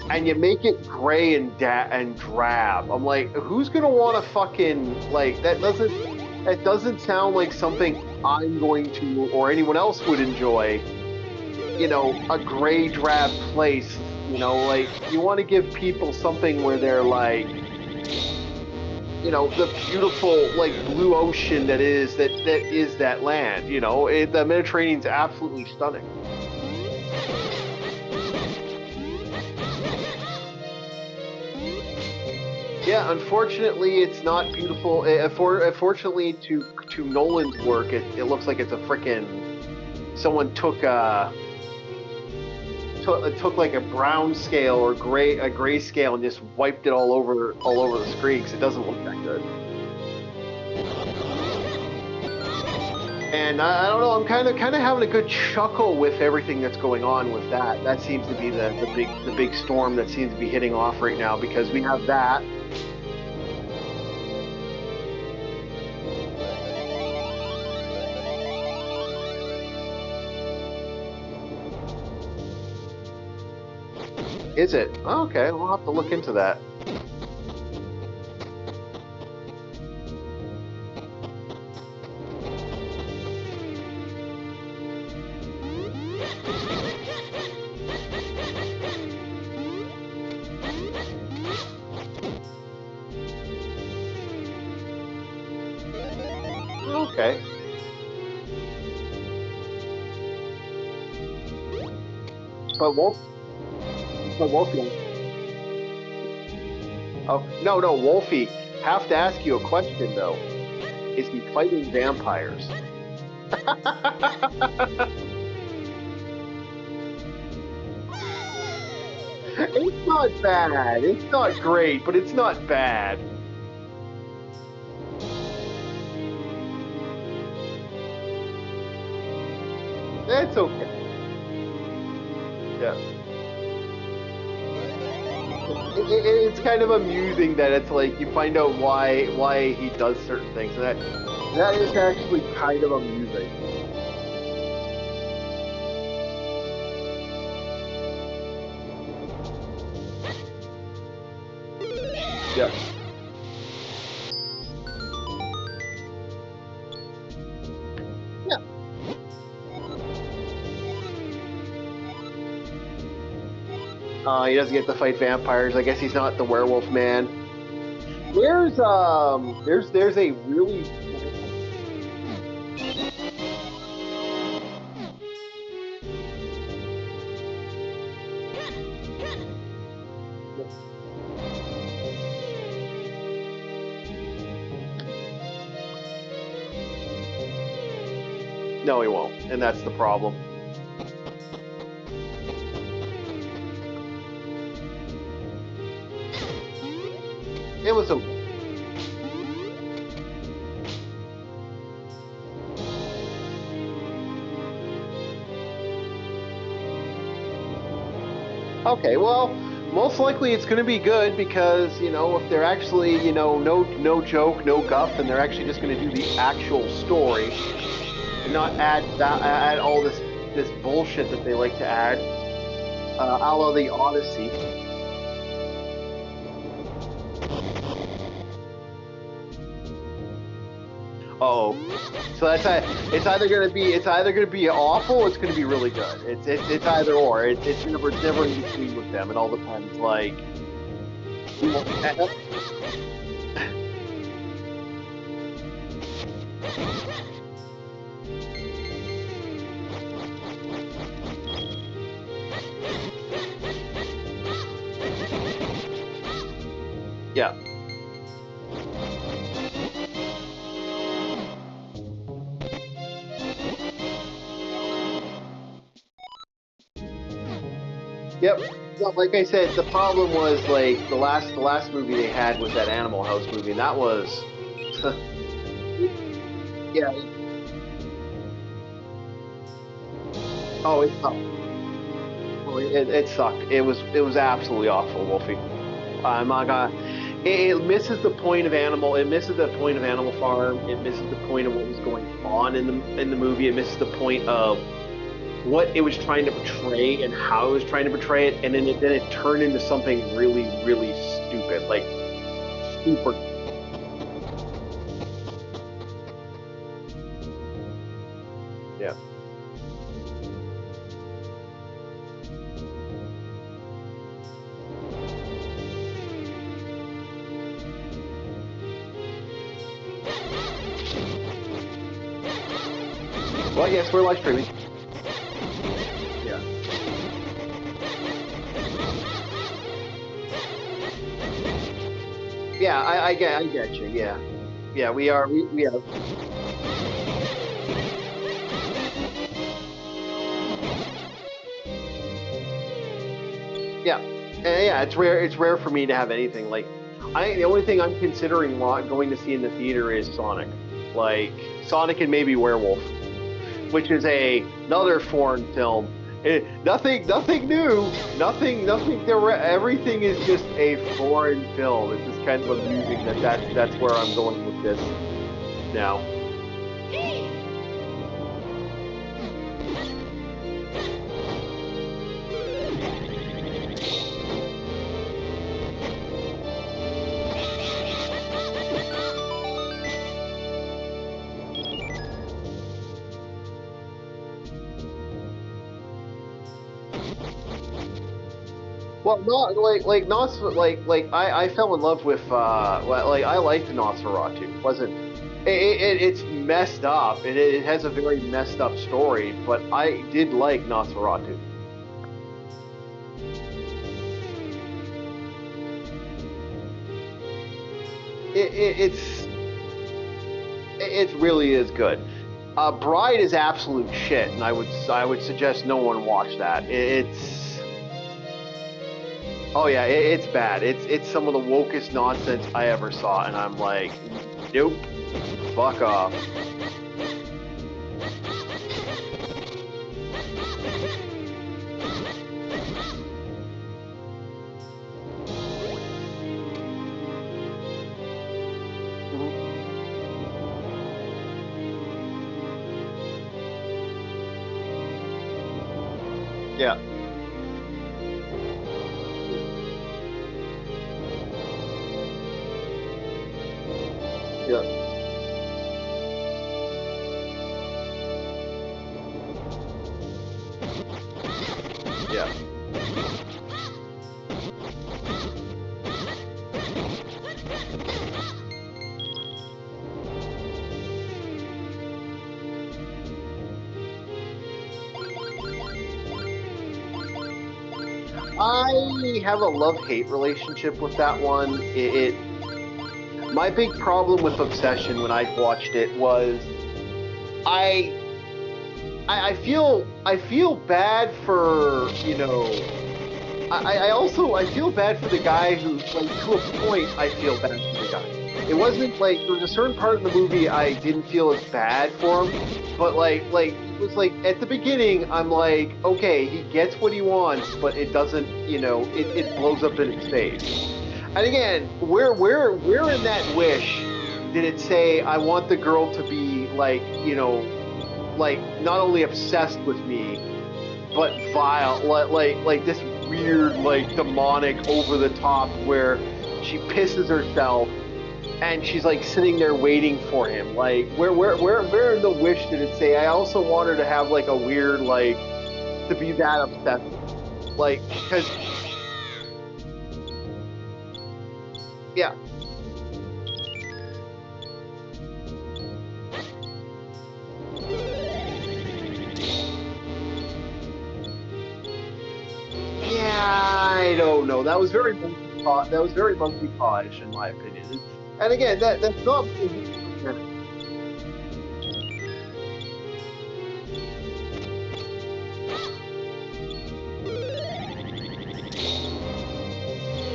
and you make it gray and drab. I'm like, who's gonna want to fucking like that? Doesn't sound like something I'm going to or anyone else would enjoy. A gray drab place. Like you want to give people something where they're like, the beautiful like blue ocean that is that land. The Mediterranean's absolutely stunning. Yeah, unfortunately, it's not beautiful. Unfortunately, to Nolan's work, it looks like it's a frickin' someone took like a brown scale or gray scale and just wiped it all over the screen because it doesn't look that good. And I don't know. I'm kind of having a good chuckle with everything that's going on with that. That seems to be the big storm that seems to be hitting off right now because we have that. Is it? Oh, okay, we'll have to look into that. Okay. But Wolfie. Oh no, no, Wolfie. Have to ask you a question though. Is he fighting vampires? It's not bad. It's not great, but it's not bad. It's okay. Yeah. It's kind of amusing that it's like you find out why he does certain things, and that is actually kind of amusing. Yep. Yeah. He doesn't get to fight vampires. I guess he's not the werewolf man. There's a really no, he won't, and that's the problem. It was okay. Okay, well, most likely it's going to be good because if they're actually no joke, no guff, and they're actually just going to do the actual story and not add all this bullshit that they like to add, a la the Odyssey. Oh, so it's either gonna be awful, or it's gonna be really good. It's either or. It's never in between with them. It all depends. Like, yeah. Yep. Well, like I said, the problem was like the last movie they had was that Animal House movie, and that was yeah. Oh, it sucked. Oh, it sucked. It was absolutely awful, Wolfie. I'm not gonna. It misses the point of Animal. It misses the point of Animal Farm. It misses the point of what was going on in the movie. It misses the point of what it was trying to portray and how it was trying to portray it, and then it turned into something really really stupid, like super. Yeah. Well, yes, we're live streaming. Yeah. Yeah, I get you. Yeah. Yeah, we are. We have. Yeah, yeah. It's rare for me to have anything like. The only thing I'm considering going to see in the theater is Sonic, like Sonic and maybe Werewolf, which is another foreign film. Nothing new, nothing. Everything is just a foreign film. It's just kind of amusing that's where I'm going with this now. Well, not I fell in love with like I liked Nosferatu. It wasn't it's messed up and it has a very messed up story, but I did like Nosferatu. It's it really is good. Bride is absolute shit, and I would suggest no one watch that. It's oh yeah, it's bad. It's some of the wokest nonsense I ever saw, and I'm like, nope, fuck off. Mhm. Yeah. Yeah. Yeah. I have a love-hate relationship with that one. My big problem with Obsession when I watched it was I I feel bad for, you know, I feel bad for the guy who, like, to a point I feel bad for the guy. It wasn't like there was a certain part in the movie I didn't feel as bad for him, but like it was like at the beginning I'm like, okay, he gets what he wants, but it doesn't, you know, it blows up in his face. And again, where in that wish did it say I want the girl to be like, you know, like not only obsessed with me, but vile, like this weird, like demonic, over the top, where she pisses herself and she's like sitting there waiting for him. Like where in the wish did it say I also want her to have like a weird, like, to be that obsessed? Like, because yeah, yeah, I don't know. That was very that was very monkey paw-ish in my opinion. And again, that's not.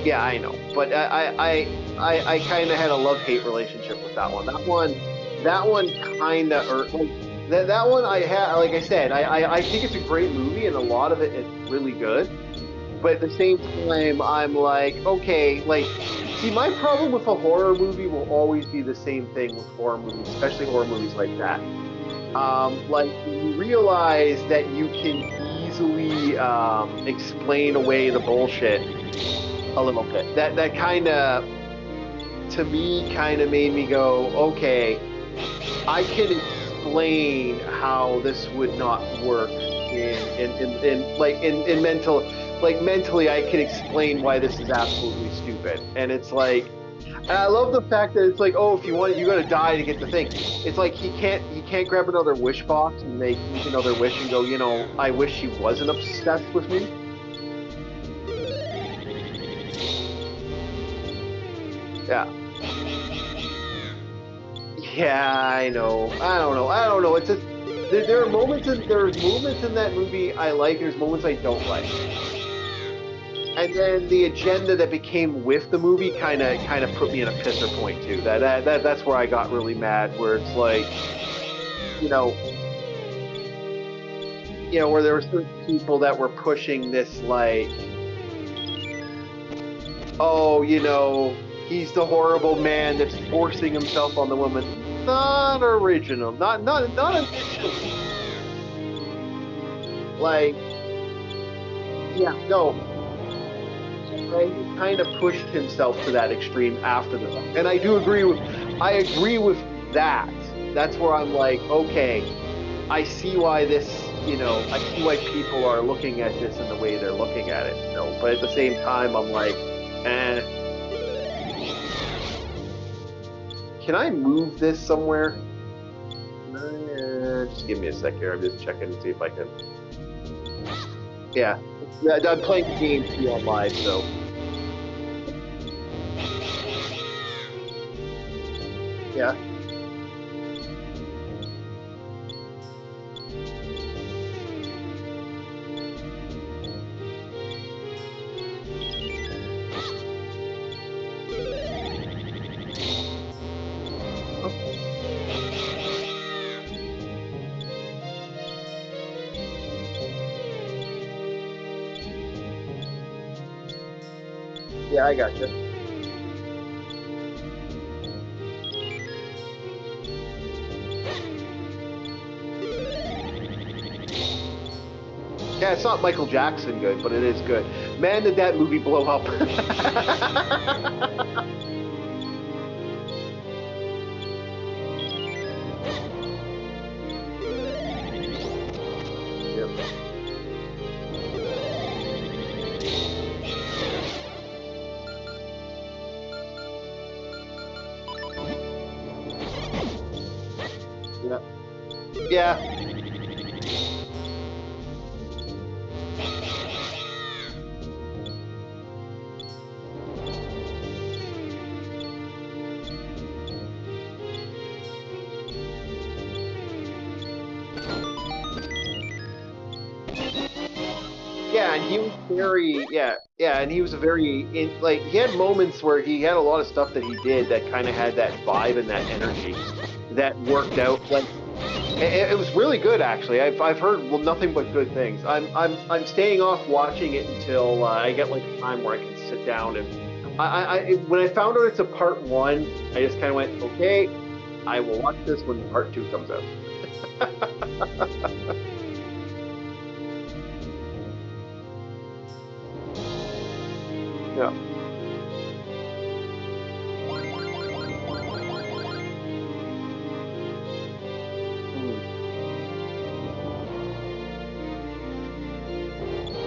Yeah, I know, but I kind of had a love-hate relationship with that one. That one kind of, or like that one I had, like I said, I think it's a great movie and a lot of it is really good. But at the same time, I'm like, okay, like, see, my problem with a horror movie will always be the same thing with horror movies, especially horror movies like that. Like you realize that you can easily explain away the bullshit a little bit. That kind of, to me, kind of made me go, okay, I can explain how this would not work in like in mental, like mentally I can explain why this is absolutely stupid. And it's like, and I love the fact that it's like, oh, if you want it, you gotta die to get the thing. It's like he can't grab another wish box and make another wish and go, you know, I wish she wasn't obsessed with me. Yeah. Yeah, I know. I don't know. I don't know. It's just there are moments in there's moments in that movie I like. There's moments I don't like. And then the agenda that became with the movie kind of put me in a pisser point too. That's where I got really mad. Where it's like, you know, where there were certain people that were pushing this, like, oh, he's the horrible man that's forcing himself on the woman. Not original. Not initially. Like, yeah, no. He kind of pushed himself to that extreme after the fact. And I agree with that. That's where I'm like, okay, I see why I see why people are looking at this in the way they're looking at it, but at the same time, I'm like, eh. Can I move this somewhere? Just give me a sec here. I'm just checking to see if I can. Yeah. I'm playing the game too on live, so. Yeah. Yeah, I gotcha. Yeah, it's not Michael Jackson good, but it is good. Man, did that movie blow up. Yeah. Yeah, and he was very, yeah, and he was a very, like, he had moments where he had a lot of stuff that he did that kind of had that vibe and that energy that worked out. Like, it was really good, actually. I've heard, well, nothing but good things. I'm staying off watching it until I get like a time where I can sit down and when I found out it's a part one, I just kind of went, okay, I will watch this when the part two comes out. Yeah. Mhm.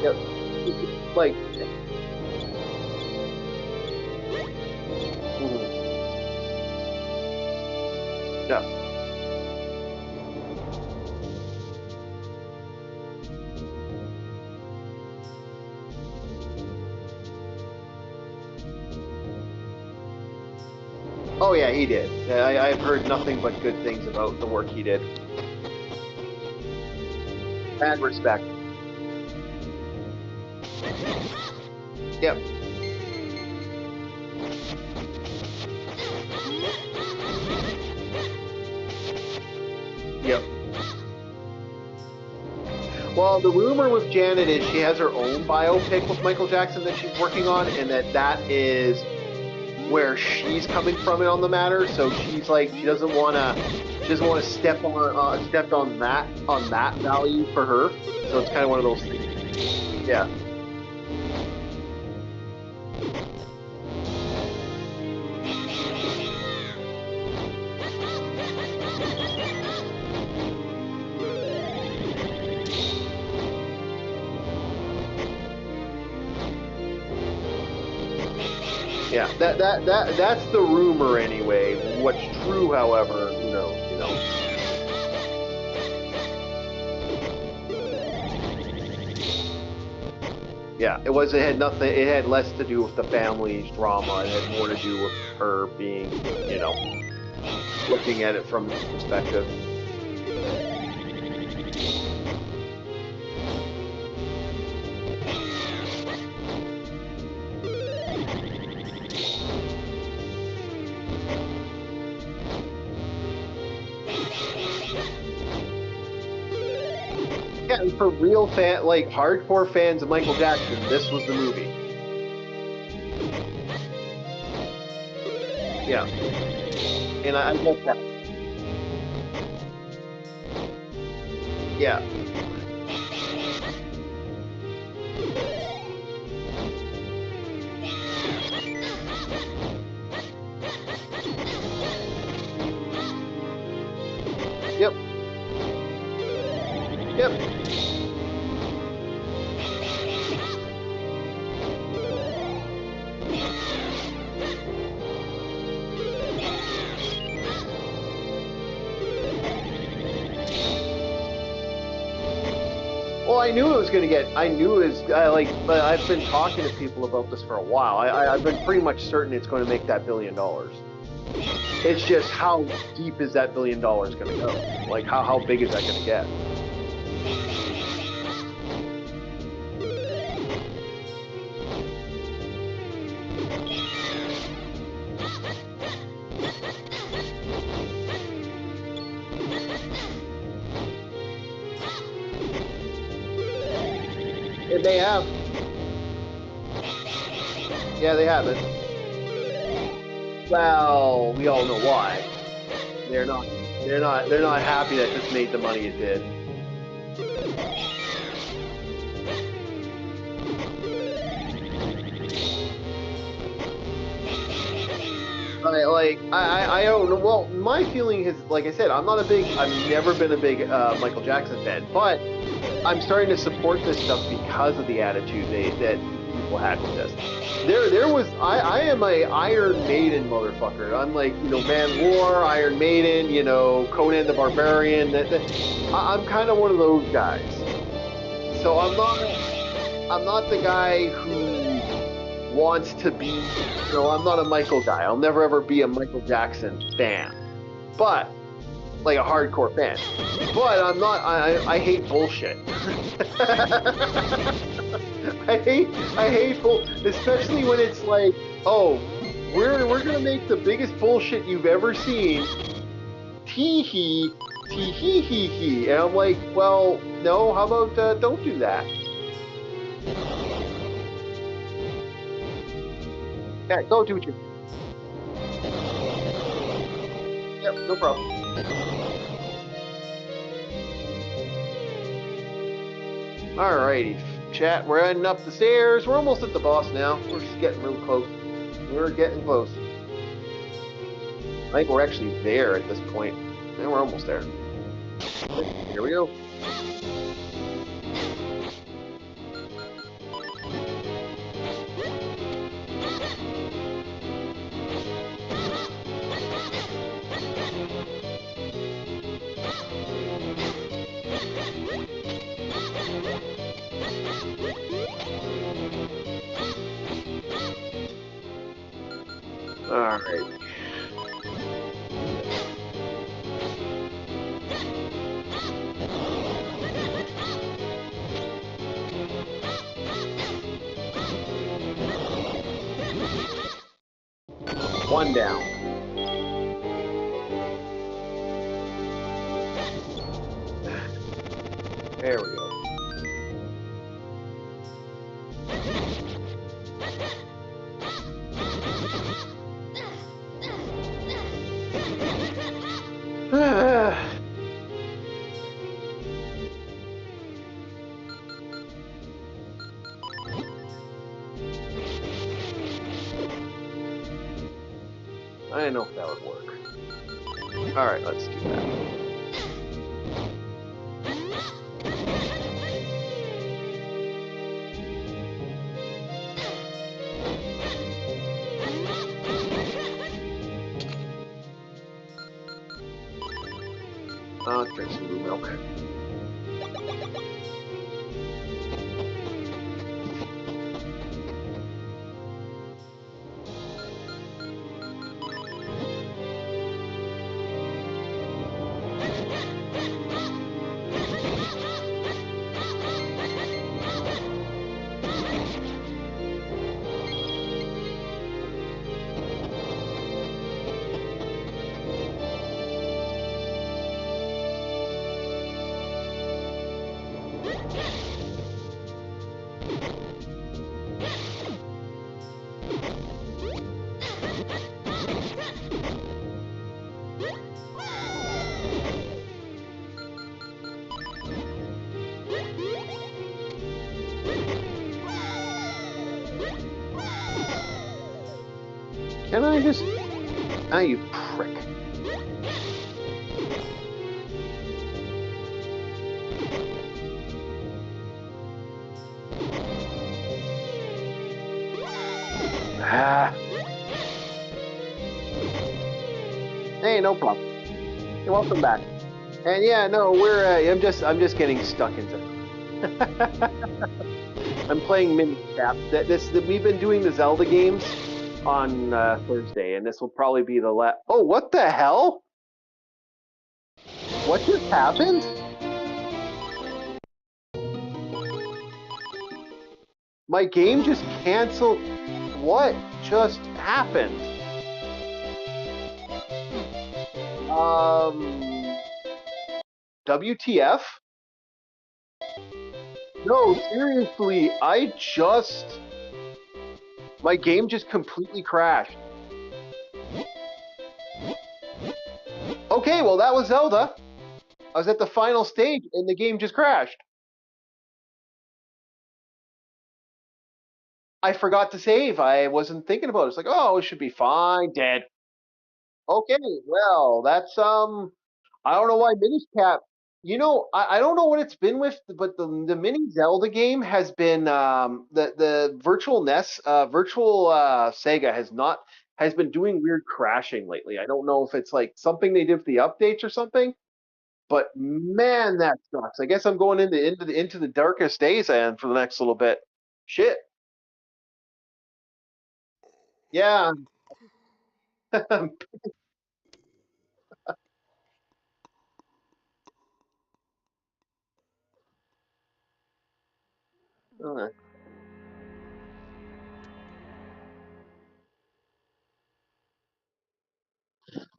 Yep. Like, mhm. Yeah. Oh yeah, he did. I've heard nothing but good things about the work he did. Mad respect. Yep. Yep. Well, the rumor with Janet is she has her own biopic with Michael Jackson that she's working on, and that is where she's coming from it on the matter. So she's like, she doesn't want to step on that value for her. So it's kind of one of those things. Yeah. Yeah, that's the rumor anyway. What's true, however, who knows? You know. Yeah, it had nothing. It had less to do with the family's drama. It had more to do with her being, you know, looking at it from this perspective. Yeah, and for real like hardcore fans of Michael Jackson, this was the movie. Yeah, and I get that. Yeah. Yep. Yep. Well, I knew it was going to get. I knew it was but I've been talking to people about this for a while. I've been pretty much certain it's going to make that $1 billion. It's just how deep is that $1 billion going to go? Like how big is that going to get? And they have. Yeah, they have it. Well, we all know why. They're not. They're not happy that this made the money it did. I don't know. Well, my feeling is, like I said, I've never been a big Michael Jackson fan, but I'm starting to support this stuff because of the attitude that people had with this. There was I am a Iron Maiden motherfucker. I'm like, Manowar, Iron Maiden, Conan the Barbarian. I'm kind of one of those guys. So I'm not the guy who wants to be, I'm not a Michael guy. I'll never ever be a Michael Jackson fan. But like a hardcore fan. But I'm not I hate bullshit. I hate especially when it's like, oh, we're gonna make the biggest bullshit you've ever seen. Tee hee, tee hee hee hee. And I'm like, well, no, how about don't do that? Yeah, go do what you. Yep, no problem. Alrighty, chat. We're heading up the stairs. We're almost at the boss now. We're just getting real close. We're getting close. I think we're actually there at this point. And we're almost there. Here we go. All right. One down. There we go. I didn't know if that would work. Alright, let's do that. I'll drink some blue milk. Can I just... Ah, you prick. Ah. Hey, no problem. You're welcome back. And yeah, no, we're... I'm just getting stuck into... I'm playing Minish Cap. We've been doing the Zelda games on Thursday, and this will probably be the last. Oh, what the hell? What just happened? My game just canceled. What just happened? WTF? No, seriously, my game just completely crashed. Okay, well, that was Zelda. I was at the final stage and the game just crashed. I forgot to save. I wasn't thinking about it. It's like, oh, it should be fine. Dead. Okay, well, that's I don't know why Minish Cap I don't know what it's been with, but the mini Zelda game has been the virtual NES, virtual Sega has been doing weird crashing lately. I don't know if it's like something they did with the updates or something, but man, that sucks. I guess I'm going into the darkest days and for the next little bit. Shit. Yeah.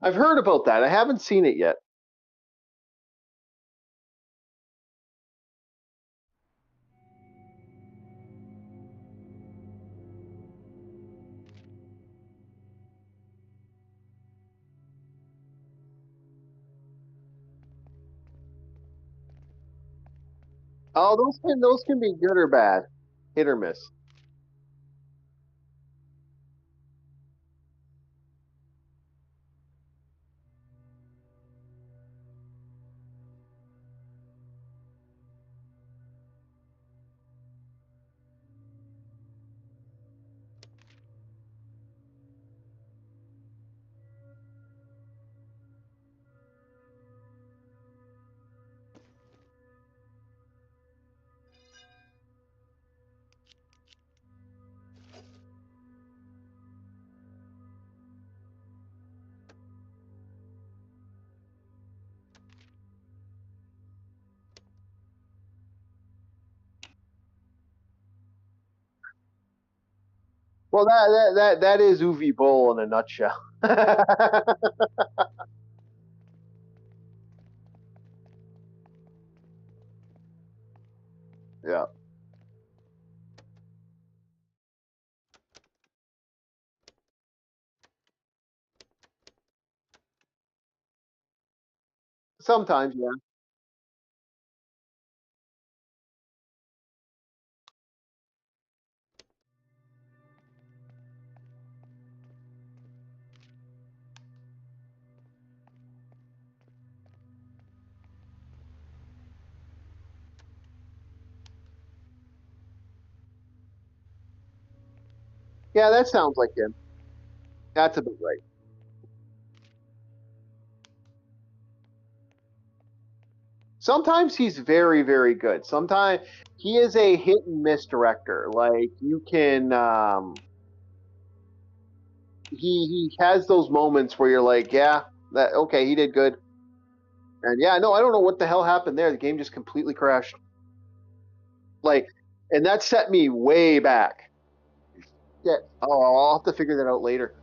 I've heard about that. I haven't seen it yet. Oh, those can be good or bad, hit or miss. Well, that is Uwe Boll in a nutshell. Yeah. Sometimes, yeah. Yeah, that sounds like him. That's about right. Sometimes he's very, very good. Sometimes he is a hit and miss director. Like you can, he has those moments where you're like, yeah, that okay, he did good, and yeah, no, I don't know what the hell happened there. The game just completely crashed. Like, and that set me way back. Yeah. Oh, I'll have to figure that out later.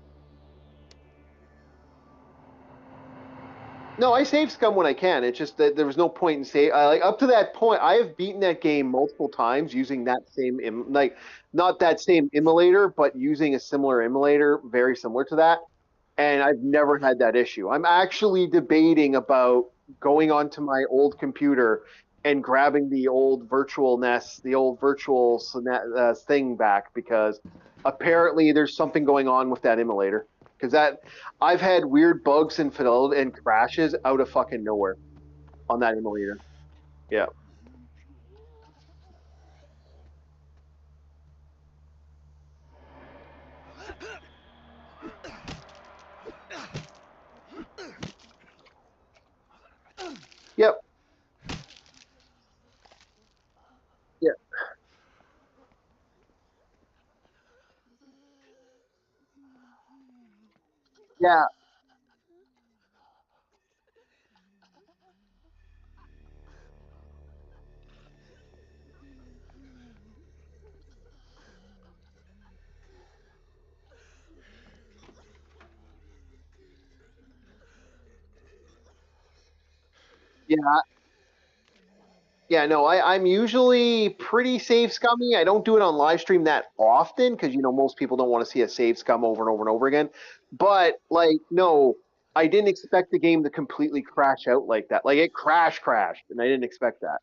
No, I save scum when I can. It's just that there was no point in save. Like up to that point, I have beaten that game multiple times using that same like not that same emulator, but using a similar emulator, very similar to that, and I've never had that issue. I'm actually debating about going onto my old computer and grabbing the old virtual NES, the old virtual thing back because apparently there's something going on with that emulator. Because that I've had weird bugs and fidelity and crashes out of fucking nowhere on that emulator. Yeah. Yep. Yeah. Yeah. Yeah. Yeah, no, I'm usually pretty save scummy. I don't do it on live stream that often because most people don't want to see a save scum over and over and over again. But like, no, I didn't expect the game to completely crash out like that. Like it crashed, and I didn't expect that.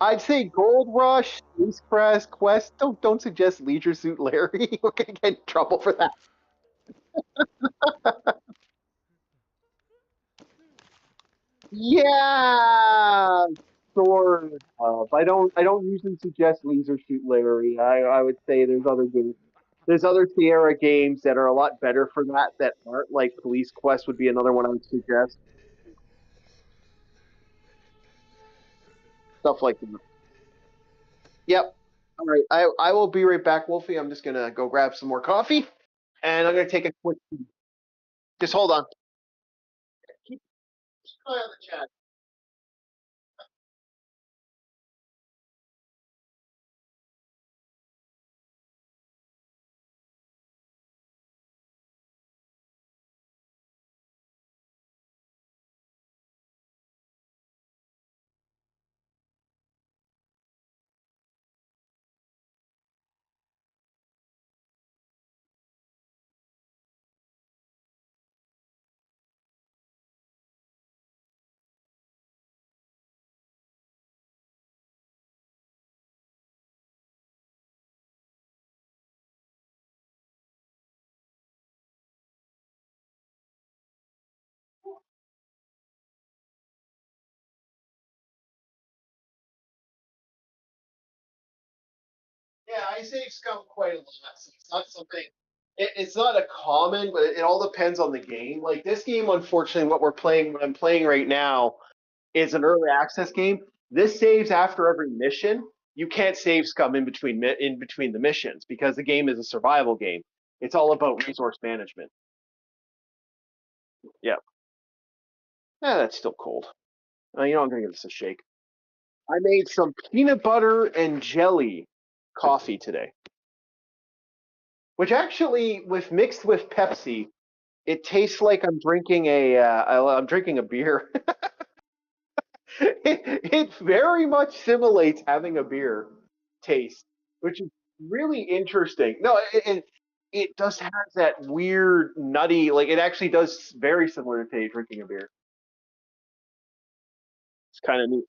I'd say Gold Rush, Space Quest. Don't suggest Leisure Suit Larry. We're gonna get in trouble for that. Yeah, sort of. I don't usually suggest Leisure Suit Larry. I would say there's other games. There's other Sierra games that are a lot better for that that aren't like Police Quest would be another one I would suggest. Stuff like that. Yep. All right. I will be right back, Wolfie. I'm just gonna go grab some more coffee, and I'm gonna take a quick. Just hold on. Keep an eye on the chat. Yeah, I save scum quite a lot. So it's not something. It's not a common, but it all depends on the game. Like this game, unfortunately, what I'm playing right now, is an early access game. This saves after every mission. You can't save scum in between the missions because the game is a survival game. It's all about resource management. Yeah, that's still cold. I'm gonna give this a shake. I made some peanut butter and jelly coffee today, which actually, with mixed with Pepsi, it tastes like I'm drinking a beer. It very much simulates having a beer taste, which is really interesting. No, it does have that weird nutty, like it actually does very similar to drinking a beer. It's kind of neat.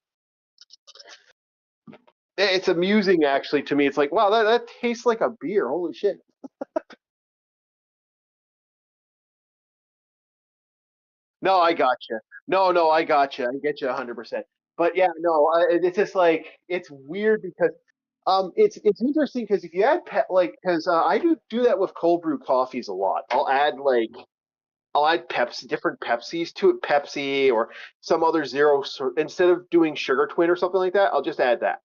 It's amusing actually to me. It's like, wow, that tastes like a beer. Holy shit. No, I got you. No, I got you. I get you 100%. But yeah, no, it's just like it's weird because it's interesting because if you add because I do that with cold brew coffees a lot. I'll add Pepsi, different Pepsis to it, Pepsi or some other instead of doing Sugar Twin or something like that. I'll just add that,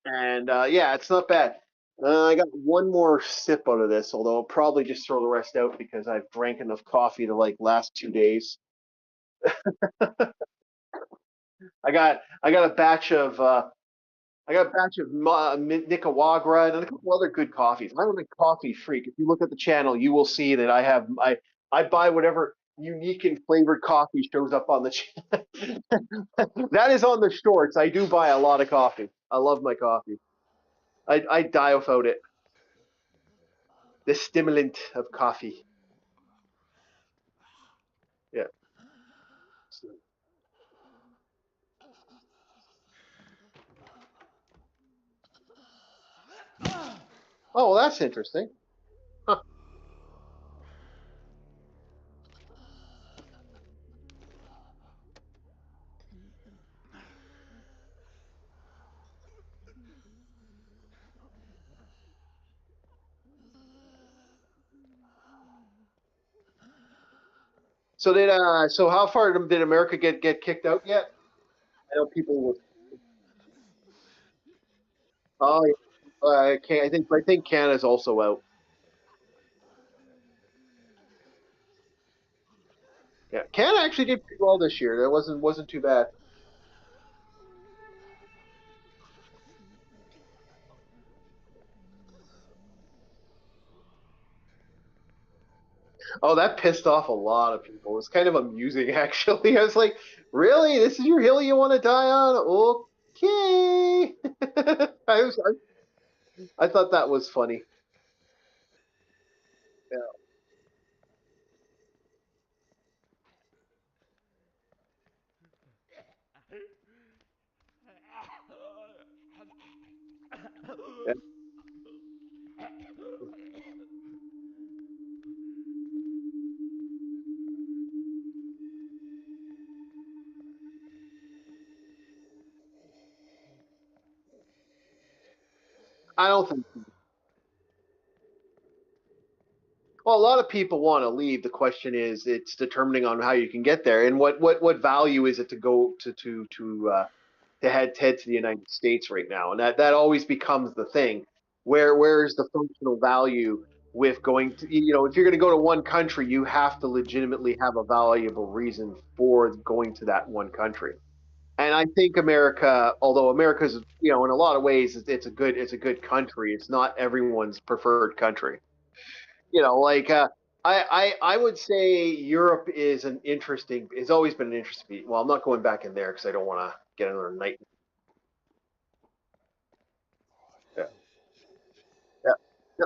and yeah, it's not bad. I got one more sip out of this, although I'll probably just throw the rest out because I've drank enough coffee to like last 2 days. I got a batch of Nicaragua and a couple other good coffees. I'm a coffee freak. If you look at the channel, you will see that I buy whatever unique and flavored coffee shows up on the channel. That is on the shorts. I do buy a lot of coffee. I love my coffee. I die without it. The stimulant of coffee. Yeah. Oh, well, that's interesting. Huh. So how far did America get kicked out yet? I know people were. Oh, yeah. I think Canada's also out. Yeah, Canada actually did pretty well this year. That wasn't too bad. Oh, that pissed off a lot of people. It was kind of amusing, actually. I was like, really? This is your hill you want to die on? Okay. I thought that was funny. Yeah. I don't think. Well, a lot of people want to leave. The question is, it's determining on how you can get there, and what value is it to go to head to the United States right now, and that always becomes the thing. Where is the functional value with going to, if you're going to go to one country, you have to legitimately have a valuable reason for going to that one country. And I think America, although America's, in a lot of ways, it's a good country. It's not everyone's preferred country. Like I would say Europe is an interesting. It's always been an interesting. Well, I'm not going back in there because I don't want to get another night. Yeah, yeah, yeah.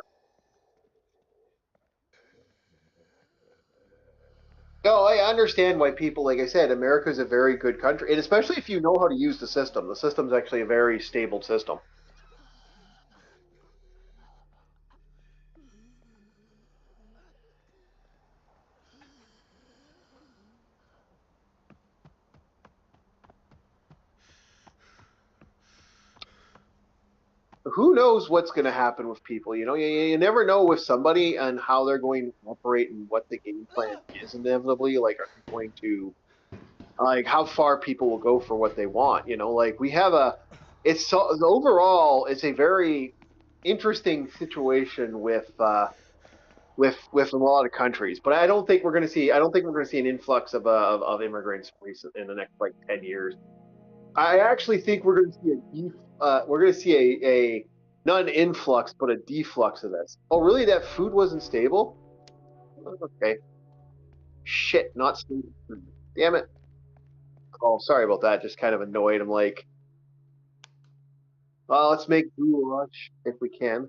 No, I understand why people, like I said, America is a very good country, and especially if you know how to use the system. The system's actually a very stable system. Who knows what's going to happen with people? You never know with somebody and how they're going to operate and what the game plan is. Inevitably, like, are they going to like how far people will go for what they want? Like we have a. It's so overall, it's a very interesting situation with a lot of countries. But I don't think we're going to see. I don't think we're going to see an influx of immigrants in the next like 10 years. I actually think we're going to see we're going to see a not an influx but a deflux of this. Oh, really? That food wasn't stable? Okay. Shit, not stable. Damn it. Oh, sorry about that. Just kind of annoyed. I'm like, well, let's make goulash if we can.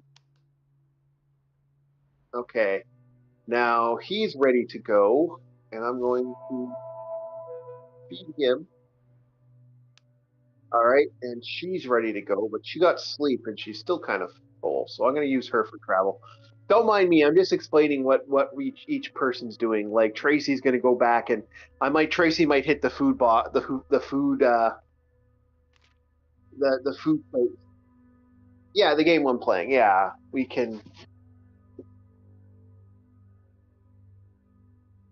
Okay. Now he's ready to go, and I'm going to feed him. All right, and she's ready to go, but she got sleep and she's still kind of full, so I'm going to use her for travel. Don't mind me. I'm just explaining what each person's doing. Like Tracy's going to go back, and Tracy might hit the food bot the food the food plate. Yeah, the game I'm playing. Yeah, we can.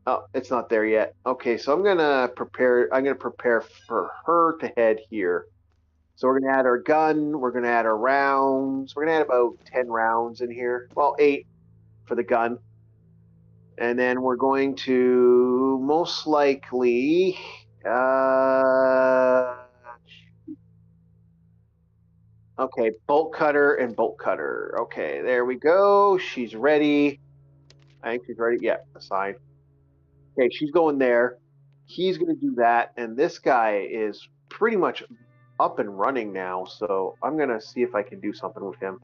Oh, it's not there yet. Okay, so I'm gonna prepare. I'm gonna prepare for her to head here. So we're gonna add our gun. We're gonna add our rounds. We're gonna add about 10 rounds in here. Well, 8 for the gun, and then we're going to most likely. Okay, bolt cutter and bolt cutter. Okay, there we go. She's ready. I think she's ready. Yeah, assign. Okay, she's going there. He's going to do that, and this guy is pretty much up and running now. So I'm going to see if I can do something with him.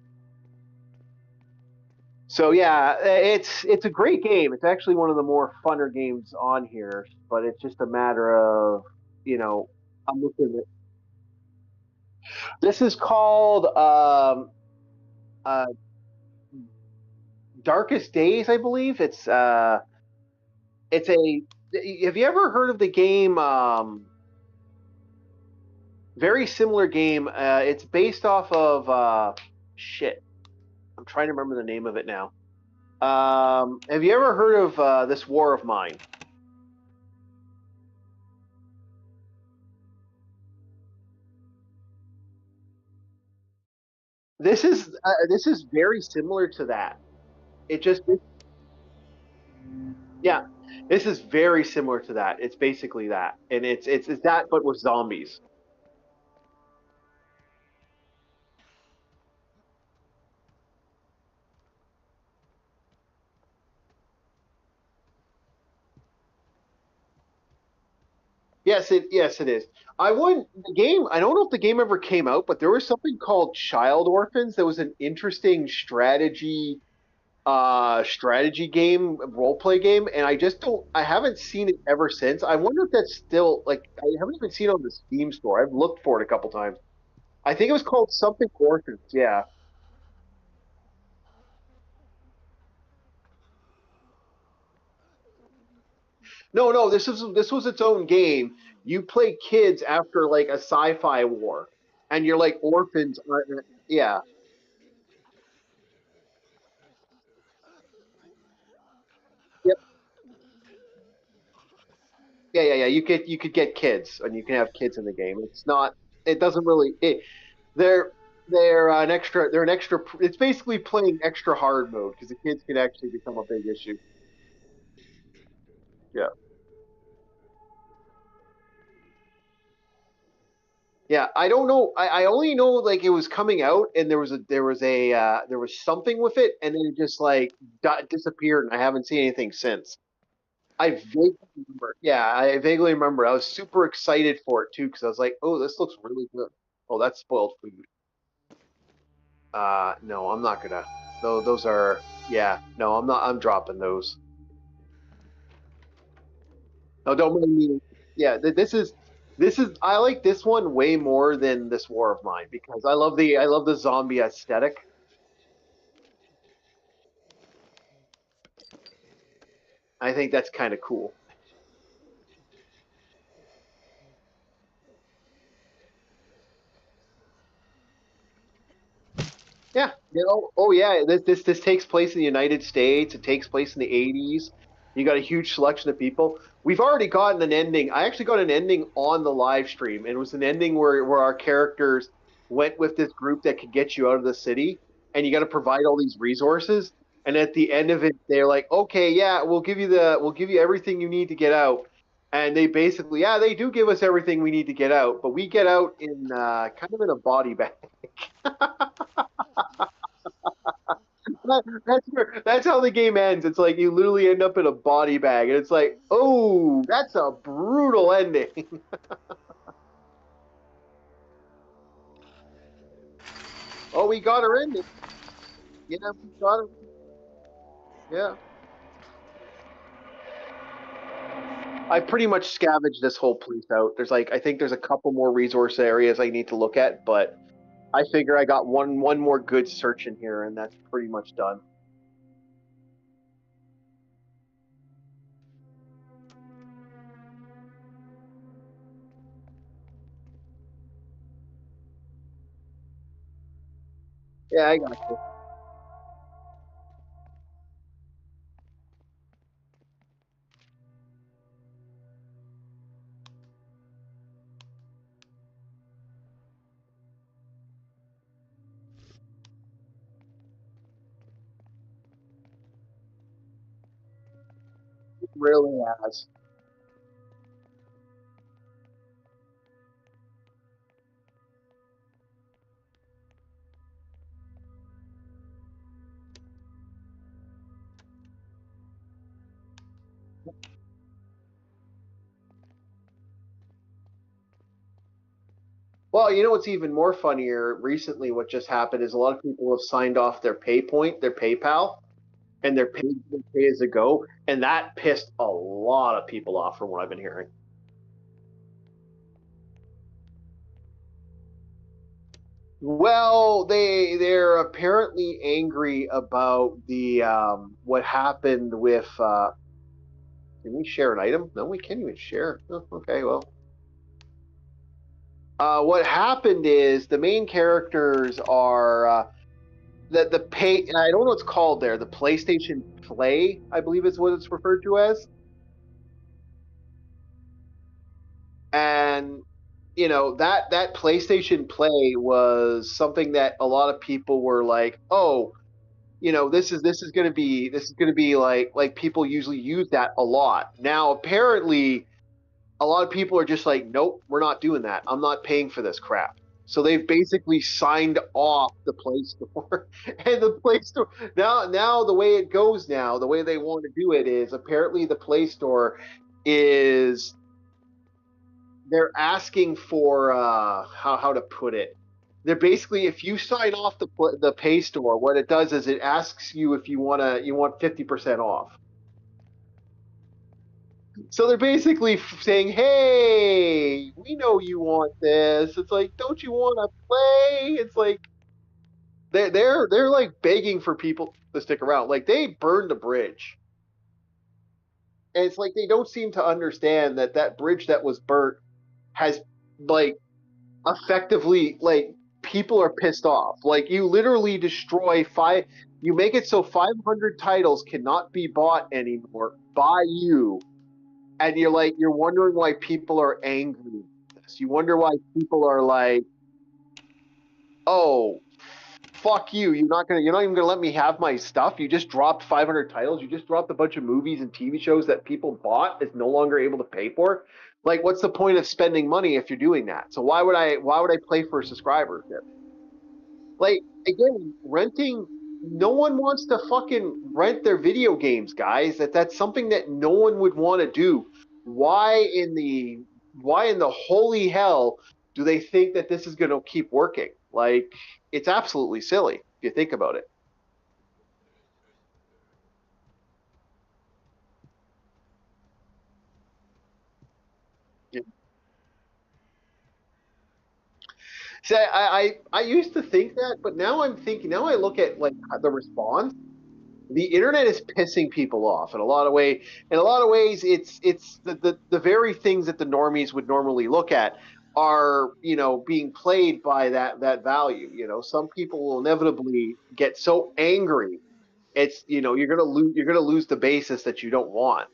So yeah, it's a great game. It's actually one of the more funner games on here, but it's just a matter of I'm looking at this is called uh, Darkest Days, I believe. It's a have you ever heard of the game very similar game. It's based off of shit. I'm trying to remember the name of it now. Have you ever heard of This War of Mine? This is very similar to that. Yeah, this is very similar to that. It's basically that, and it's that but with zombies. Yes, it is. I won the game. I don't know if the game ever came out, but there was something called Child Orphans that was an interesting strategy game, role play game, and I haven't seen it ever since. I wonder if that's still like I haven't even seen it on the Steam store. I've looked for it a couple times. I think it was called something Orphans. Yeah. No, this was its own game. You play kids after like a sci-fi war, and you're like orphans. Yeah, Yeah. You could get kids, and you can have kids in the game. It's not. It doesn't really. They're an extra. They're an extra. It's basically playing extra hard mode because the kids can actually become a big issue. Yeah. Yeah, I don't know. I only know like it was coming out, and there was something with it, and then it just like disappeared, and I haven't seen anything since. I vaguely remember. Yeah, I vaguely remember. I was super excited for it too because I was like, "Oh, this looks really good." Oh, that's spoiled food. No, I'm not gonna. No, those are. Yeah, no, I'm not. I'm dropping those. No, don't mind me. Yeah, this is. I like this one way more than this War of Mine because I love the zombie aesthetic. I think that's kind of cool. Yeah, oh yeah, this takes place in the United States. It takes place in the 80s. You got a huge selection of people. We've already gotten an ending. I actually got an ending on the live stream, and it was an ending where our characters went with this group that could get you out of the city, and you got to provide all these resources. And at the end of it, they're like, "Okay, yeah, we'll give you everything you need to get out." And they basically, yeah, they do give us everything we need to get out, but we get out in kind of in a body bag. That's how the game ends. It's like you literally end up in a body bag, and it's like, oh, that's a brutal ending. Oh, we got her ending. Yeah, we got her. Yeah, I pretty much scavenged this whole place out. There's like, I think there's a couple more resource areas I need to look at, but I figure I got one more good search in here, and that's pretty much done. Yeah, I got you. It really has. Well, you know what's even more funnier? Recently, what just happened is a lot of people have signed off their PayPoint, their PayPal, and they're pay as a go, and that pissed a lot of people off from what I've been hearing. Well, they're apparently angry about the what happened with can we share an item? No, we can't even share. Oh, okay, well. What happened is the main characters are the pay I don't know what it's called there, the PlayStation Play, I believe is what it's referred to as. And that PlayStation Play was something that a lot of people were like, "Oh, this is going to be like people usually use that a lot." Now, apparently, a lot of people are just like, "Nope, we're not doing that. I'm not paying for this crap." So they've basically signed off the Play Store, and the Play Store now the way it goes now, the way they want to do it is apparently the Play Store is they're asking for how to put it. They're basically if you sign off the Pay Store, what it does is it asks you if you want 50% off. So they're basically saying, "Hey, we know you want this." It's like, "Don't you want to play?" It's like they're like begging for people to stick around. Like they burned a bridge, and it's like they don't seem to understand that that bridge that was burnt has like effectively like people are pissed off. Like you literally destroy five. You make it so 500 titles cannot be bought anymore by you and you're wondering why people are angry at this. You wonder why people are like, oh, fuck you. You're not even gonna let me have my stuff. You just dropped 500 titles. You just dropped a bunch of movies and TV shows that people bought is no longer able to pay for. Like, what's the point of spending money if you're doing that? So why would I play for a subscribership? Like, again, renting. No one wants to fucking rent their video games, guys. That's something that no one would want to do. Why in the why in the holy hell do they think that this is going to keep working? Like, it's absolutely silly if you think about it. Yeah. See, I used to think that, but now I'm thinking. Now I look at like the response. The internet is pissing people off in a lot of way. In a lot of ways, it's the very things that the normies would normally look at are being played by that value. Some people will inevitably get so angry. It's you're gonna lose the basis that you don't want.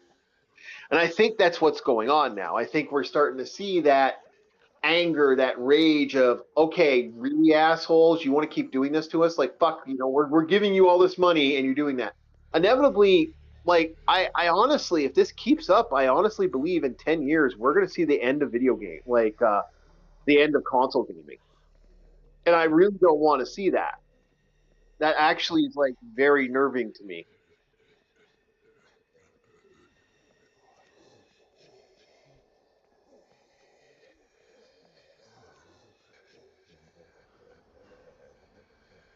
And I think that's what's going on now. I think we're starting to see that anger, that rage of, okay, really assholes, you want to keep doing this to us? Like, fuck, we're giving you all this money and you're doing that. Inevitably, like, I honestly, if this keeps up, I honestly believe in 10 years we're going to see the end of video game, like the end of console gaming. And I really don't want to see that. That actually is like very nerving to me.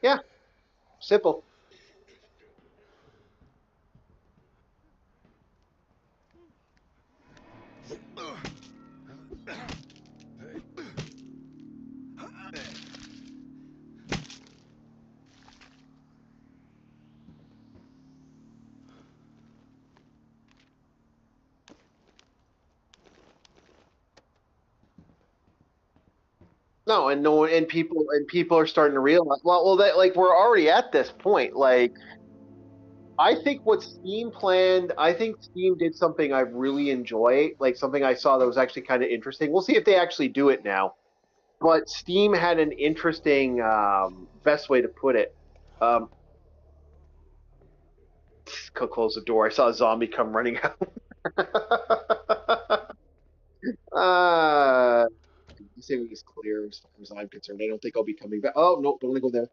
Yeah, simple. No, and no, and people are starting to realize. Well, that like we're already at this point. Like, I think what Steam planned, I think Steam did something I really enjoy, like something I saw that was actually kind of interesting. We'll see if they actually do it now. But Steam had an interesting, best way to put it. Um, close the door. I saw a zombie come running out. uh, this thing is clear as far as I'm concerned. I don't think I'll be coming back. Oh no, don't want to go there.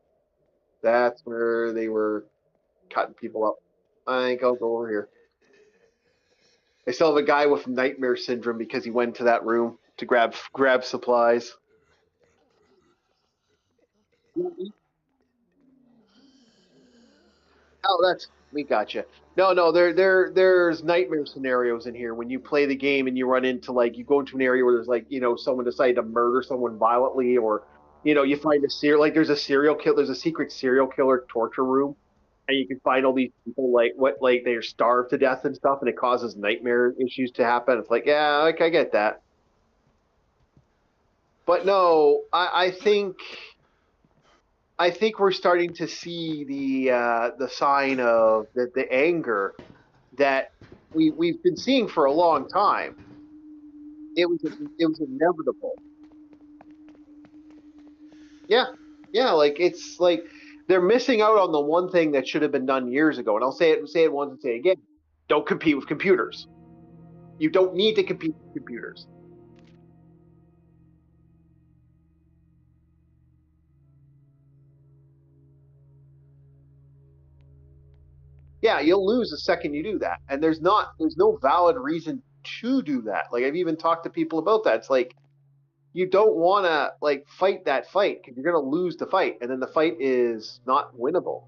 That's where they were cutting people up. I think I'll go over here. They still have a guy with nightmare syndrome because he went to that room to grab supplies. Oh, that's we got you. No, no, there's nightmare scenarios in here when you play the game and you run into like you go into an area where there's like someone decided to murder someone violently, or you find a there's a serial kill there's a secret serial killer torture room, and you can find all these people like they're starved to death and stuff, and it causes nightmare issues to happen. It's like, yeah, like I get that. But no, I think we're starting to see the sign of the anger that we've been seeing for a long time. It was inevitable. Yeah, yeah. Like, it's like they're missing out on the one thing that should have been done years ago. And I'll say it once and say it again. Don't compete with computers. You don't need to compete with computers. Yeah, you'll lose the second you do that. And there's no valid reason to do that. Like, I've even talked to people about that. It's like you don't want to like fight that fight because you're going to lose the fight, and then the fight is not winnable.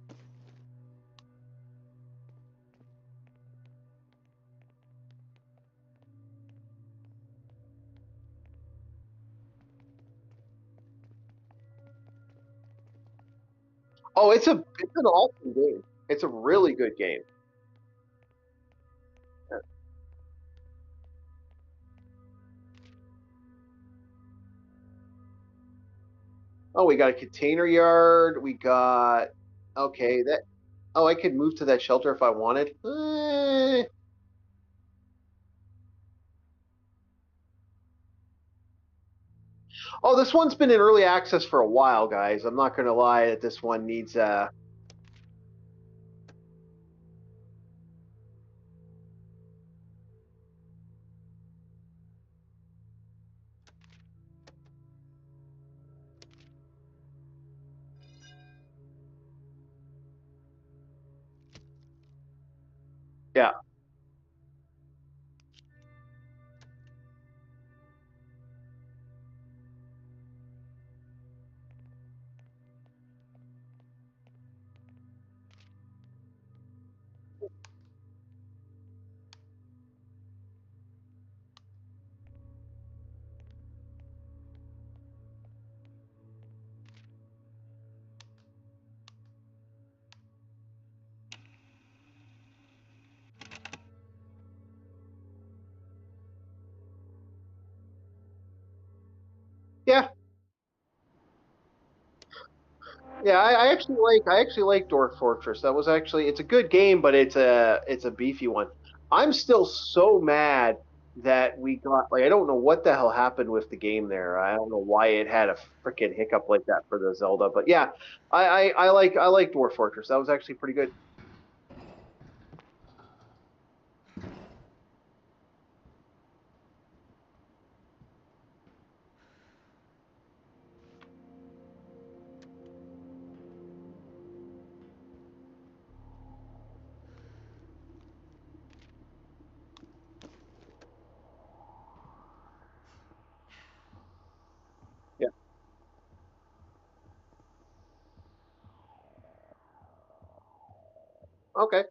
Oh, it's an awesome game. It's a really good game. Oh, we got a container yard. We got okay. That I could move to that shelter if I wanted. Oh, this one's been in early access for a while, guys. I'm not gonna lie that this one needs yeah. Yeah. Yeah, I actually like Dwarf Fortress. That was actually it's a good game, but it's a beefy one. I'm still so mad that we got like I don't know what the hell happened with the game there. I don't know why it had a freaking hiccup like that for the Zelda. But yeah, I like Dwarf Fortress. That was actually pretty good. Yeah. Okay.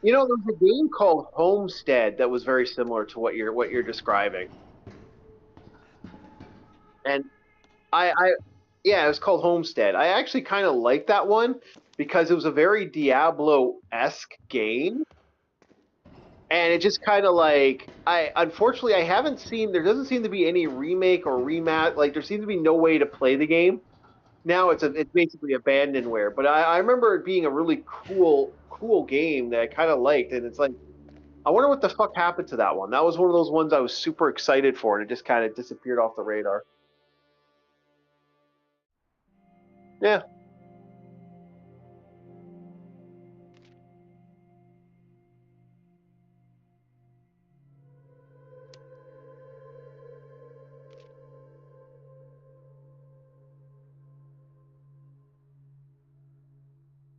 You know, there's a game called Homestead that was very similar to what you're describing. And I yeah, it was called Homestead. I actually kind of liked that one because it was a very Diablo-esque game. And it just kind of like I unfortunately I haven't seen there doesn't seem to be any remake or remat like there seems to be no way to play the game. Now it's basically abandonware. But I remember it being a really cool game that I kind of liked, and it's like I wonder what the fuck happened to that one. That was one of those ones I was super excited for, and it just kind of disappeared off the radar. Yeah.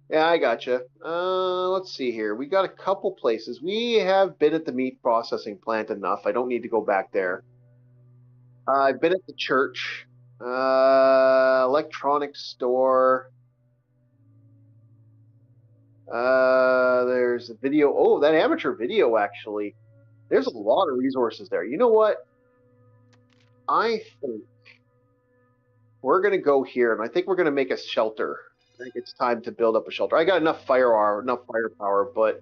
Yeah, I gotcha. Let's see here. We got a couple places. We have been at the meat processing plant enough. I don't need to go back there. I've been at the church, electronics store. There's a video. Oh, that amateur video actually. There's a lot of resources there. You know what? I think we're gonna go here, and I think we're gonna make a shelter. I think it's time to build up a shelter. I got enough firepower, but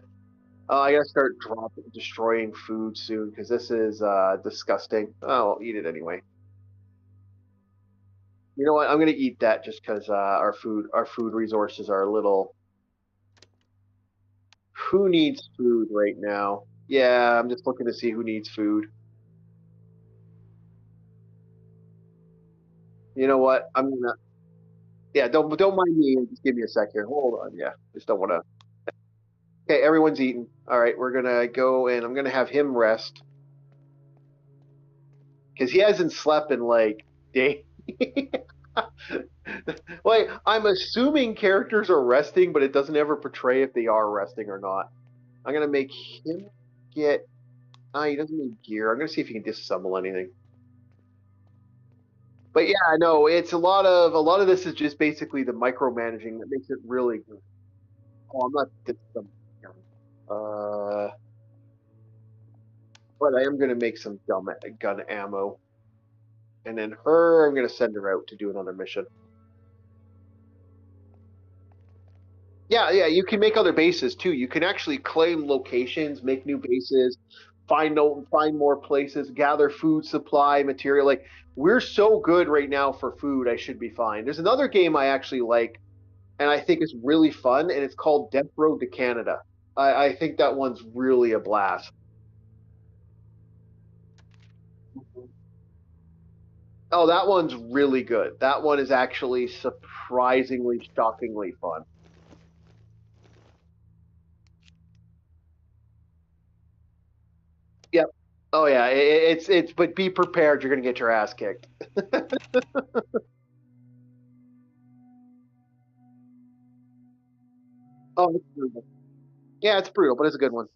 I gotta start destroying food soon because this is disgusting. Oh, I'll eat it anyway. You know what? I'm gonna eat that just because our food resources are a little. Who needs food right now? Yeah, I'm just looking to see who needs food. You know what? I'm gonna. Yeah, don't mind me. Just give me a sec here. Hold on. Yeah, just don't want to. Okay, everyone's eating. All right, we're gonna go and I'm gonna have him rest because he hasn't slept in like days. Like I'm assuming characters are resting, but it doesn't ever portray if they are resting or not. I'm gonna make him get. Ah, he doesn't need gear. I'm gonna see if he can disassemble anything. But yeah, I know it's a lot of this is just basically the micromanaging that makes it really good. Oh, I'm not disassembling. Uh, but I am gonna make some gun ammo, and then her, I'm gonna send her out to do another mission. Yeah, you can make other bases too. You can actually claim locations, make new bases, find more places, gather food supply, material. Like we're so good right now for food, I should be fine. There's another game I actually like and I think is really fun, and it's called Death Road to Canada. I think that one's really a blast. Oh, that one's really good. That one is actually surprisingly, shockingly fun. Yep. Oh yeah, it's but be prepared. You're gonna get your ass kicked. Oh, it's brutal. Yeah, it's brutal, but it's a good one.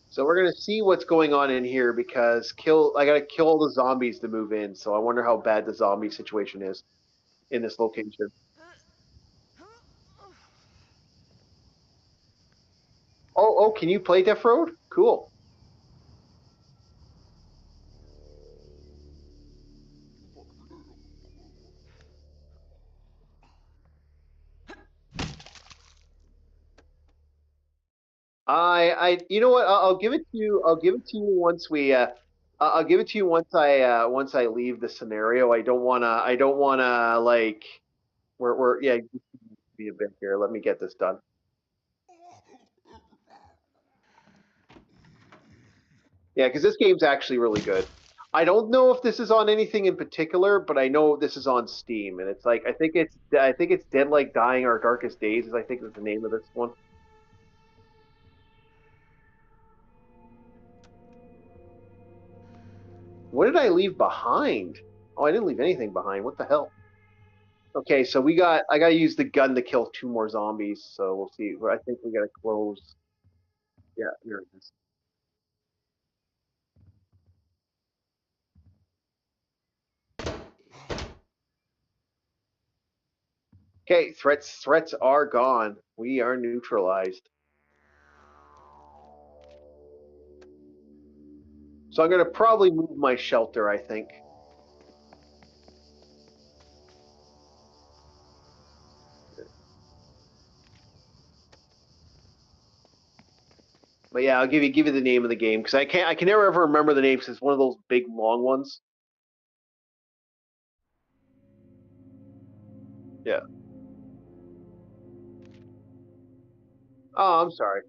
So we're gonna see what's going on in here because I gotta kill all the zombies to move in. So I wonder how bad the zombie situation is in this location. Oh, can you play Death Road? Cool. you know what? I'll give it to you. I'll give it to you once we. I'll give it to you once I leave the scenario. I don't wanna. I don't wanna like. Yeah. Be a bit here. Let me get this done. Yeah, because this game's actually really good. I don't know if this is on anything in particular, but I know this is on Steam, and it's like I think it's Dead Like Dying Our Darkest Days is I think is the name of this one. What did I leave behind? Oh, I didn't leave anything behind. What the hell? Okay, so I gotta use the gun to kill two more zombies. So we'll see. I think we gotta close. Yeah, here it is. Okay, threats are gone. We are neutralized. So I'm gonna probably move my shelter. I think. But yeah, I'll give you the name of the game because I can never ever remember the name because it's one of those big long ones. Yeah. Oh, I'm sorry.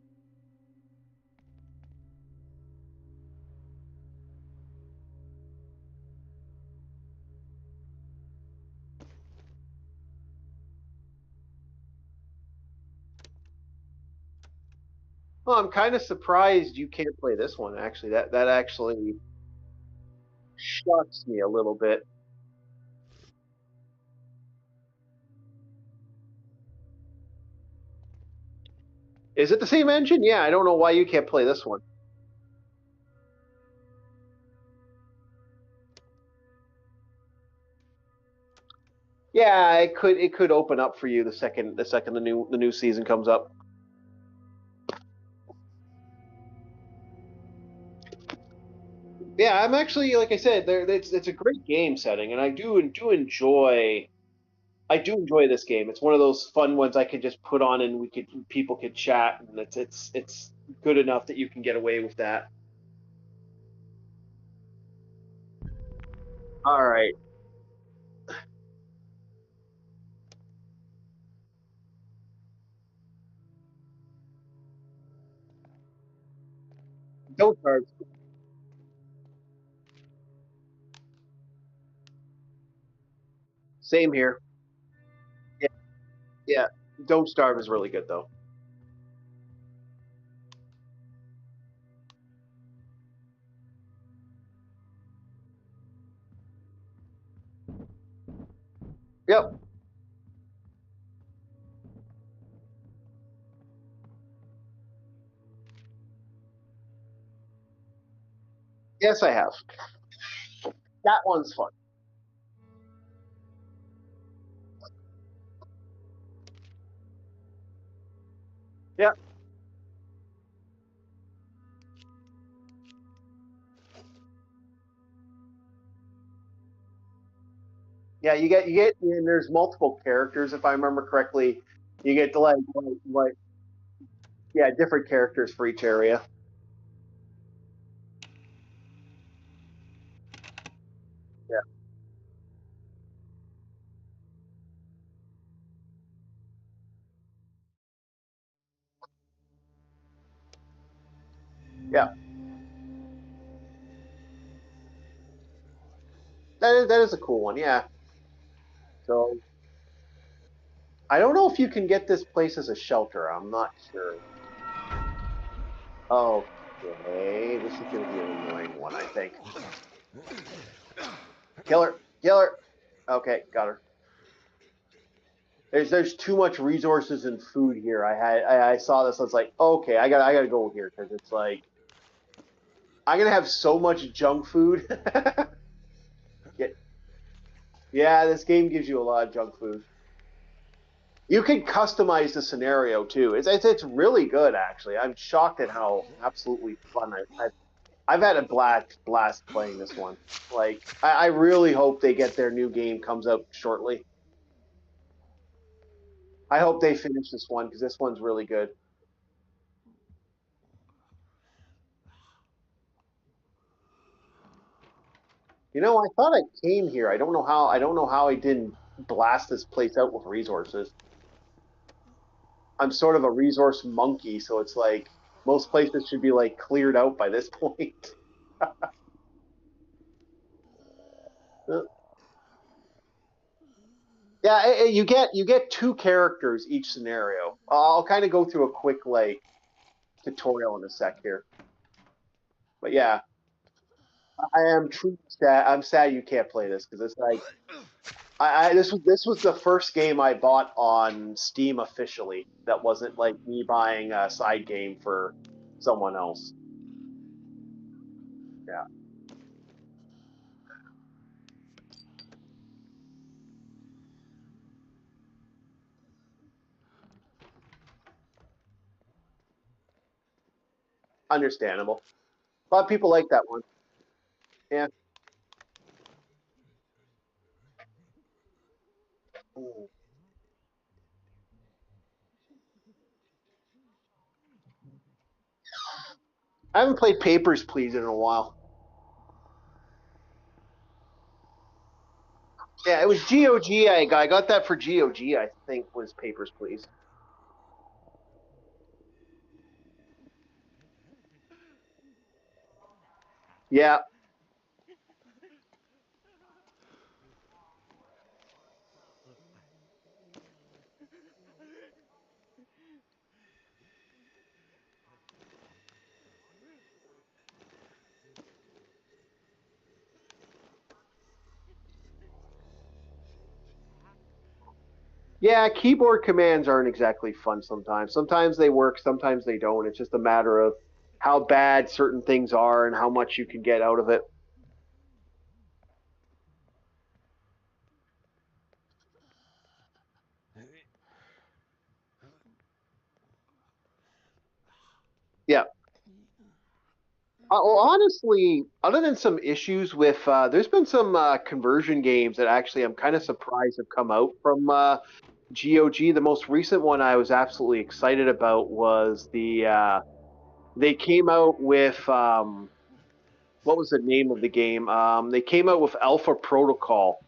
Well, I'm kind of surprised you can't play this one. Actually, that actually shocks me a little bit. Is it the same engine? Yeah, I don't know why you can't play this one. Yeah, it could open up for you the second the new season comes up. Yeah, I'm actually like I said, it's a great game setting, and I do enjoy this game. It's one of those fun ones I could just put on and we could people could chat, and it's good enough that you can get away with that. All right, don't charge. Same here. Yeah, yeah. Don't Starve is really good though. Yep. Yes, I have. That one's fun. Yeah. Yeah, you get, and there's multiple characters if I remember correctly. You get to like yeah, different characters for each area. Yeah, yeah, that is a cool one. Yeah. So I don't know if you can get this place as a shelter. I'm not sure. Okay, this is going to be an annoying one, I think. Kill her, kill her. Okay, got her. There's too much resources and food here. I saw this. I was like, okay, I gotta go here because it's like I'm gonna have so much junk food. Yeah, yeah, this game gives you a lot of junk food. You can customize the scenario too. It's really good actually. I'm shocked at how absolutely fun I've had a blast playing this one. Like I really hope they get their new game comes out shortly. I hope they finish this one because this one's really good. I thought I came here. I don't know how. I don't know how I didn't blast this place out with resources. I'm sort of a resource monkey, so it's like most places should be like cleared out by this point. Yeah, you get two characters each scenario. I'll kind of go through a quick like tutorial in a sec here. But yeah, I am truly sad. I'm sad you can't play this because it's like this was the first game I bought on Steam officially. That wasn't like me buying a side game for someone else. Yeah, understandable. A lot of people like that one. Yeah. Ooh. I haven't played Papers, Please in a while. Yeah, it was GOG. I got that for GOG. I think was Papers, Please. Yeah, yeah. Keyboard commands aren't exactly fun sometimes. Sometimes they work, sometimes they don't. It's just a matter of how bad certain things are and how much you can get out of it. Yeah. Well, honestly, other than some issues with, there's been some conversion games that actually I'm kind of surprised have come out from GOG. The most recent one I was absolutely excited about was they came out with what was the name of the game? They came out with Alpha Protocol,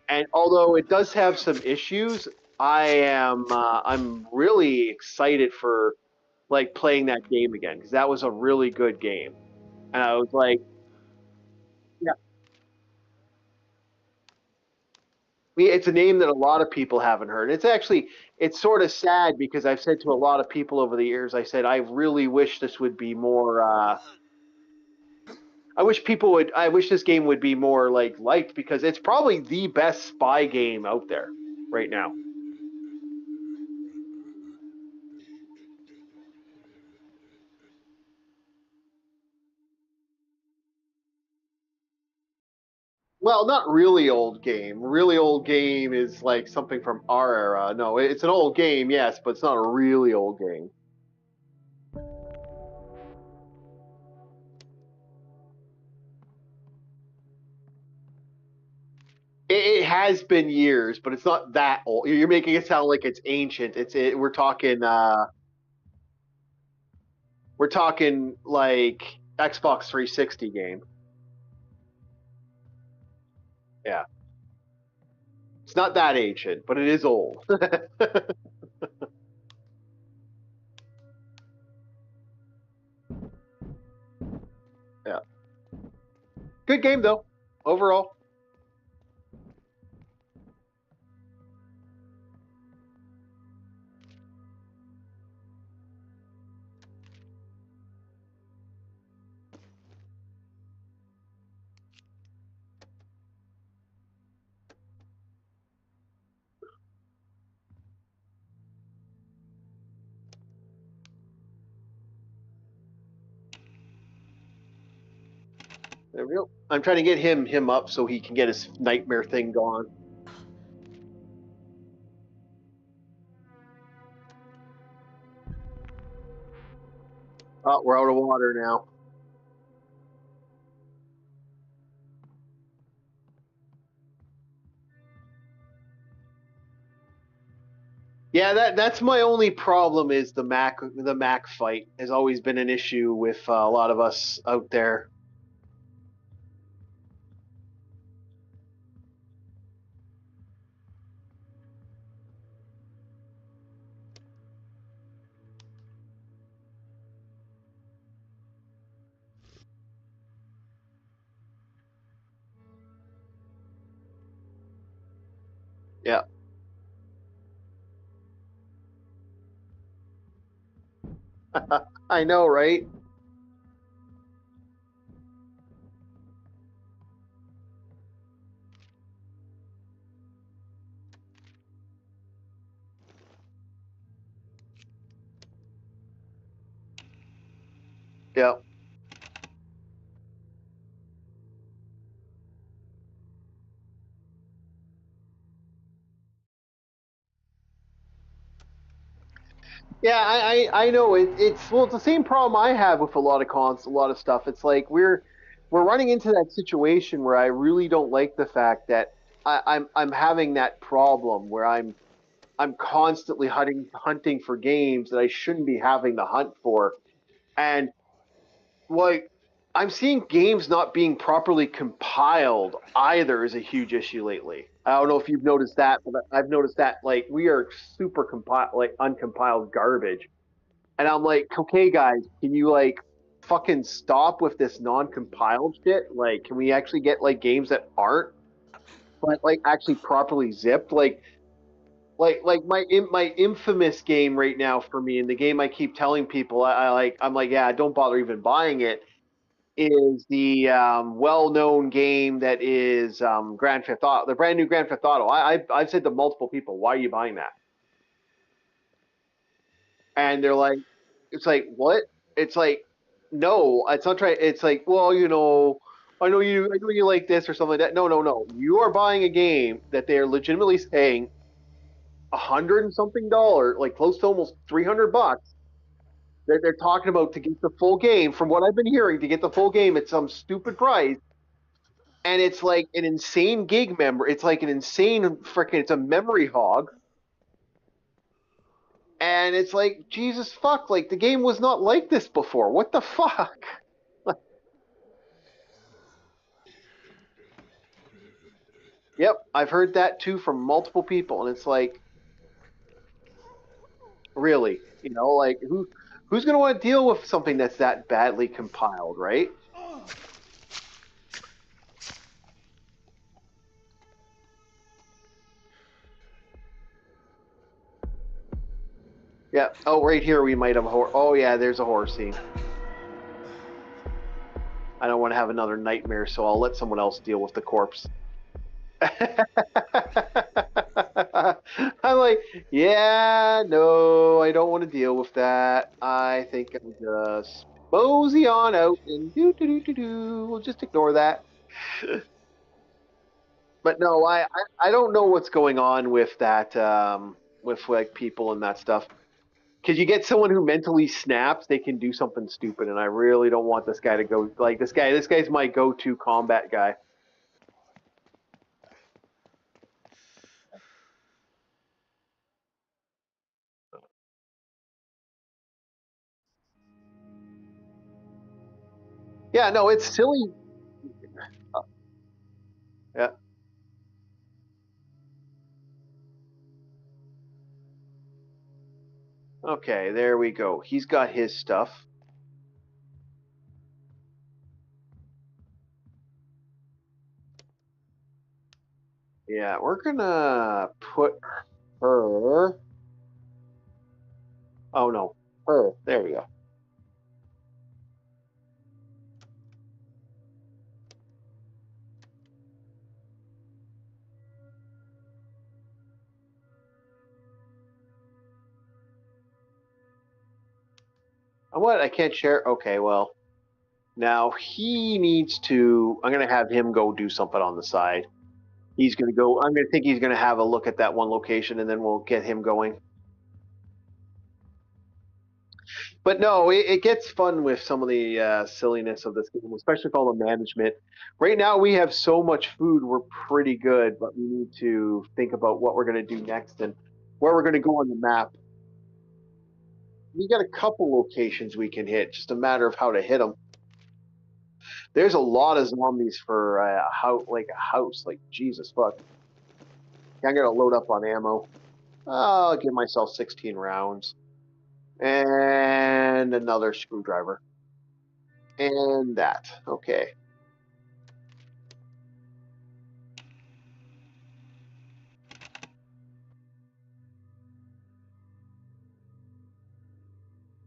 and although it does have some issues, I'm really excited for like playing that game again because that was a really good game, and I was like. Yeah, it's a name that a lot of people haven't heard. It's sort of sad because I've said to a lot of people over the years, I said I really wish this would be more. I wish this game would be more like liked because it's probably the best spy game out there right now. Well, not really old game. Really old game is like something from our era. No, it's an old game, yes, but it's not a really old game. has been years, but it's not that old. You're making it sound like it's ancient. We're talking like Xbox 360 game. Yeah. It's not that ancient, but it is old. Yeah. Good game though, overall. There we go. I'm trying to get him up so he can get his nightmare thing going. Oh, we're out of water now. Yeah, that's my only problem is the Mac fight has always been an issue with a lot of us out there. Yeah. I know, right? Yeah. Yeah, I know it's the same problem I have with a lot of a lot of stuff. It's like we're running into that situation where I really don't like the fact that I'm having that problem where I'm constantly hunting for games that I shouldn't be having to hunt for. And like I'm seeing games not being properly compiled either is a huge issue lately. I don't know if you've noticed that, but I've noticed that like we are super compiled, like uncompiled garbage. And I'm like, okay, guys, can you like fucking stop with this non-compiled shit? Like, can we actually get like games that aren't like actually properly zipped? Like my infamous game right now for me, and the game I keep telling people I'm like, yeah, don't bother even buying it. Is the well-known game that is Grand Theft Auto, the brand new Grand Theft Auto. I've said to multiple people, why are you buying that? And they're like, it's like what? It's like, no, it's not trying. It's like, well, I know you like this or something like that. No, no, no. You are buying a game that they are legitimately saying $100 and something, like close to almost $300. They're talking about to get the full game. From what I've been hearing, to get the full game at some stupid price, and it's like an insane gig member. It's like an insane freaking. It's a memory hog, and it's like Jesus fuck. Like the game was not like this before. What the fuck? Yep, I've heard that too from multiple people, and it's like, really, like who's going to want to deal with something that's that badly compiled, right? Yeah. Oh, right here we might have a horror. Oh yeah, there's a horror scene. I don't want to have another nightmare, so I'll let someone else deal with the corpse. I'm like, yeah, no, I don't want to deal with that. I think I'll just mosey on out and do. We'll just ignore that. But no, I don't know what's going on with that, with like people and that stuff. Because you get someone who mentally snaps, they can do something stupid, and I really don't want this guy to go like this guy. This guy's my go-to combat guy. Yeah, no, it's silly. Yeah. Okay, there we go. He's got his stuff. Yeah, we're gonna put her. Oh no, her. There we go. What? I can't share. Okay, well, now he needs to. I'm gonna have him go do something on the side. He's gonna go. I'm gonna think he's gonna have a look at that one location, and then we'll get him going. But no, it gets fun with some of the silliness of this game, especially with all the management. Right now, we have so much food, we're pretty good, but we need to think about what we're going to do next and where we're going to go on the map. We got a couple locations we can hit, just a matter of how to hit them. There's a lot of zombies for a house, like Jesus fuck. I'm gonna load up on ammo. I'll give myself 16 rounds and another screwdriver and that. Okay.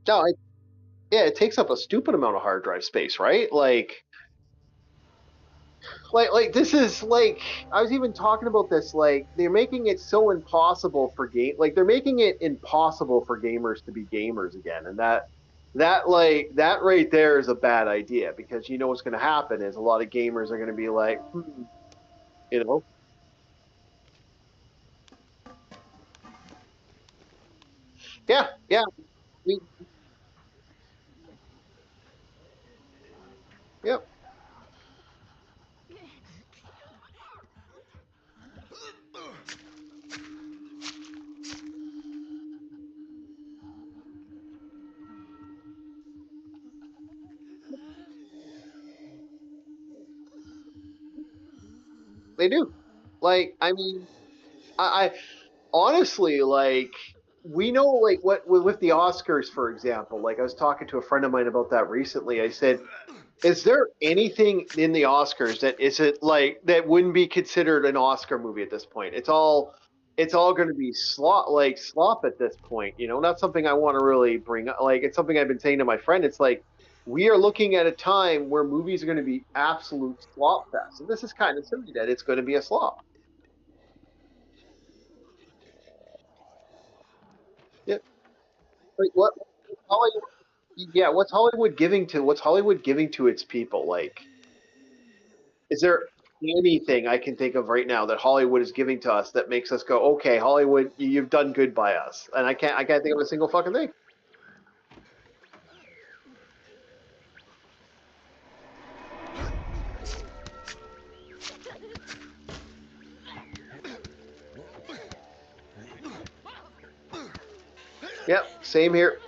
No, yeah, it takes up a stupid amount of hard drive space, right? Like this is like I was even talking about this. Like they're making it so impossible for they're making it impossible for gamers to be gamers again, and that right there is a bad idea because you know what's going to happen is a lot of gamers are going to be like, you know, yeah, yeah, we, yeah, they do. Like, I mean, I honestly, like we know like what with the Oscars, for example. Like I was talking to a friend of mine about that recently. I said, is there anything in the Oscars that isn't like that wouldn't be considered an Oscar movie at this point? It's all going to be slop at this point, you know. Not something I want to really bring up. Like it's something I've been saying to my friend. It's like we are looking at a time where movies are going to be absolute slop fest, and this is kind of silly that it's going to be a slop. Yeah, like what? Yeah, what's Hollywood giving to its people? Like, is there anything I can think of right now that Hollywood is giving to us that makes us go, okay, Hollywood, you've done good by us? And I can't think of a single fucking thing. Yep, same here.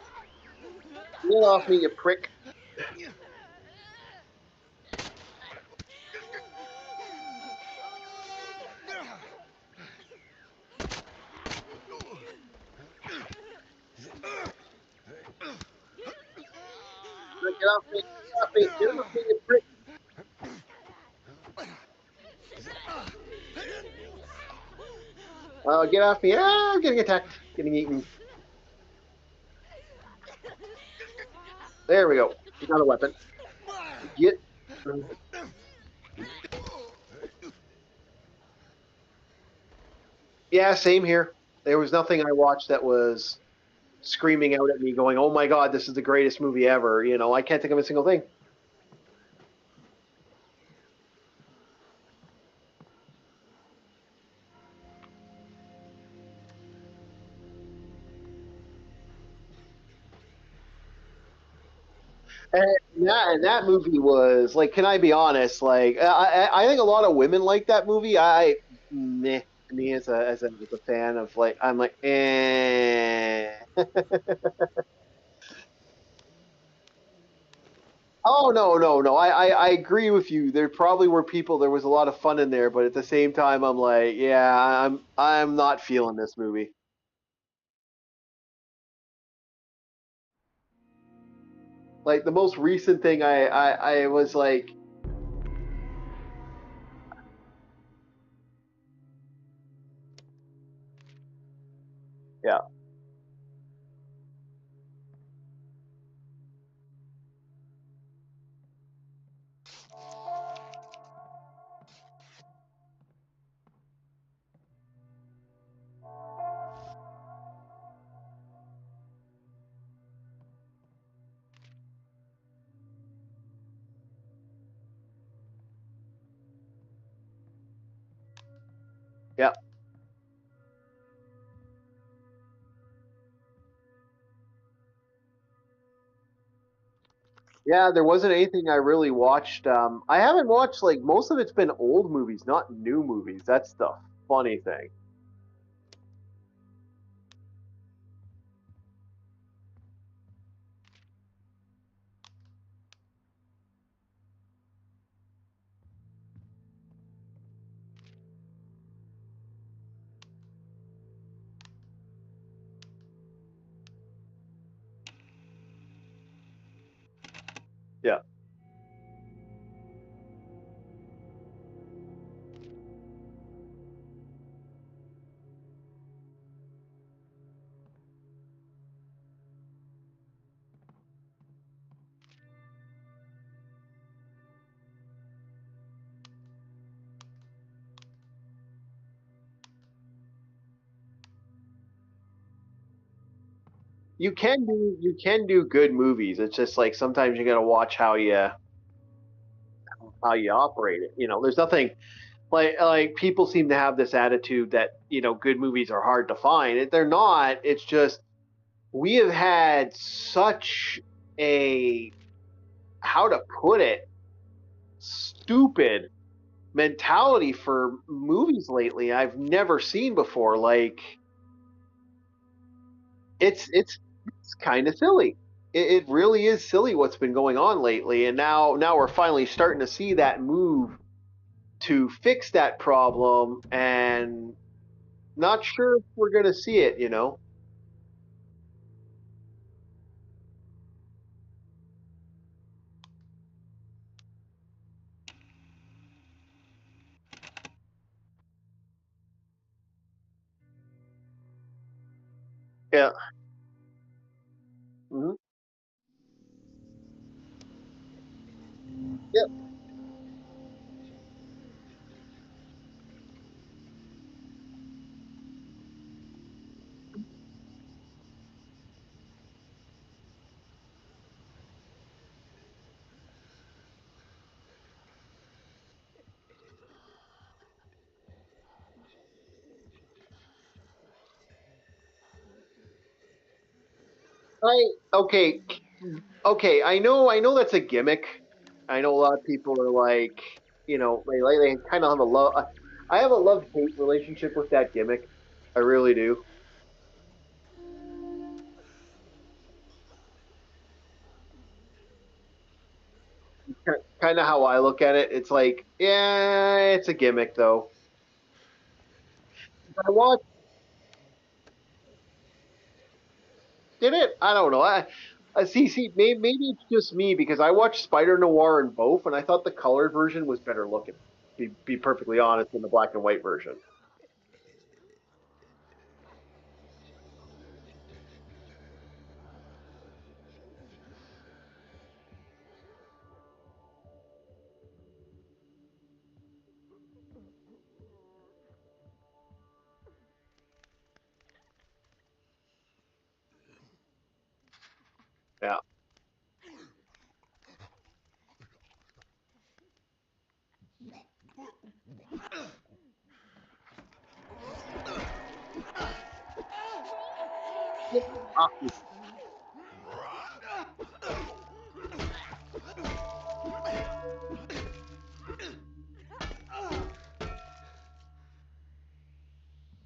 Get off me, you prick. Get off me, get off me, get off me, you prick. Get off me. Ah, I'm getting attacked, getting eaten. There we go. We got a weapon. Get. Yeah, same here. There was nothing I watched that was screaming out at me, going, "Oh my god, this is the greatest movie ever." You know, I can't think of a single thing. And that movie was like, can I be honest? Like, I think a lot of women like that movie. Meh, me as a fan of like, I'm like, Oh no. I agree with you. There probably were people. There was a lot of fun in there, but at the same time, I'm like, yeah, I'm not feeling this movie. Like the most recent thing, I was like, yeah, yeah, yeah. There wasn't anything I really watched. I haven't watched like most of it's been old movies, not new movies. That's the funny thing. Yeah. You can do good movies. It's just like sometimes you got to watch how you operate it. There's nothing like people seem to have this attitude that good movies are hard to find. They're not. It's just we have had such a, how to put it, stupid mentality for movies lately I've never seen before. Like it's kind of silly. It really is silly what's been going on lately, and now we're finally starting to see that move to fix that problem, and not sure if we're gonna see it. Yeah. Hmm. Yeah. I okay, okay. I know that's a gimmick. I know a lot of people are like, they kind of have a love. I have a love hate relationship with that gimmick. I really do. Kind of how I look at it. It's like, yeah, it's a gimmick though. I watched Did it? I don't know. See, maybe it's just me because I watched Spider Noir in both, and I thought the colored version was better looking. Be perfectly honest, than the black and white version. Yeah.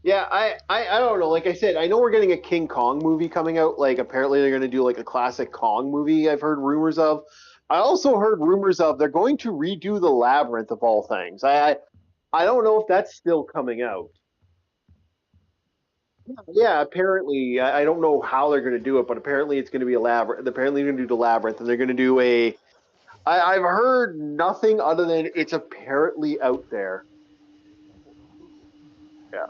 Yeah, I don't know. Like I said, I know we're getting a King Kong movie coming out. Like apparently they're gonna do like a classic Kong movie. I've heard rumors of. I also heard rumors of they're going to redo the Labyrinth of all things. I don't know if that's still coming out. Yeah, apparently I don't know how they're going to do it, but apparently it's going to be a labyrinth. Apparently they're going to do the Labyrinth, and they're going to do a. I've heard nothing other than it's apparently out there. Yeah,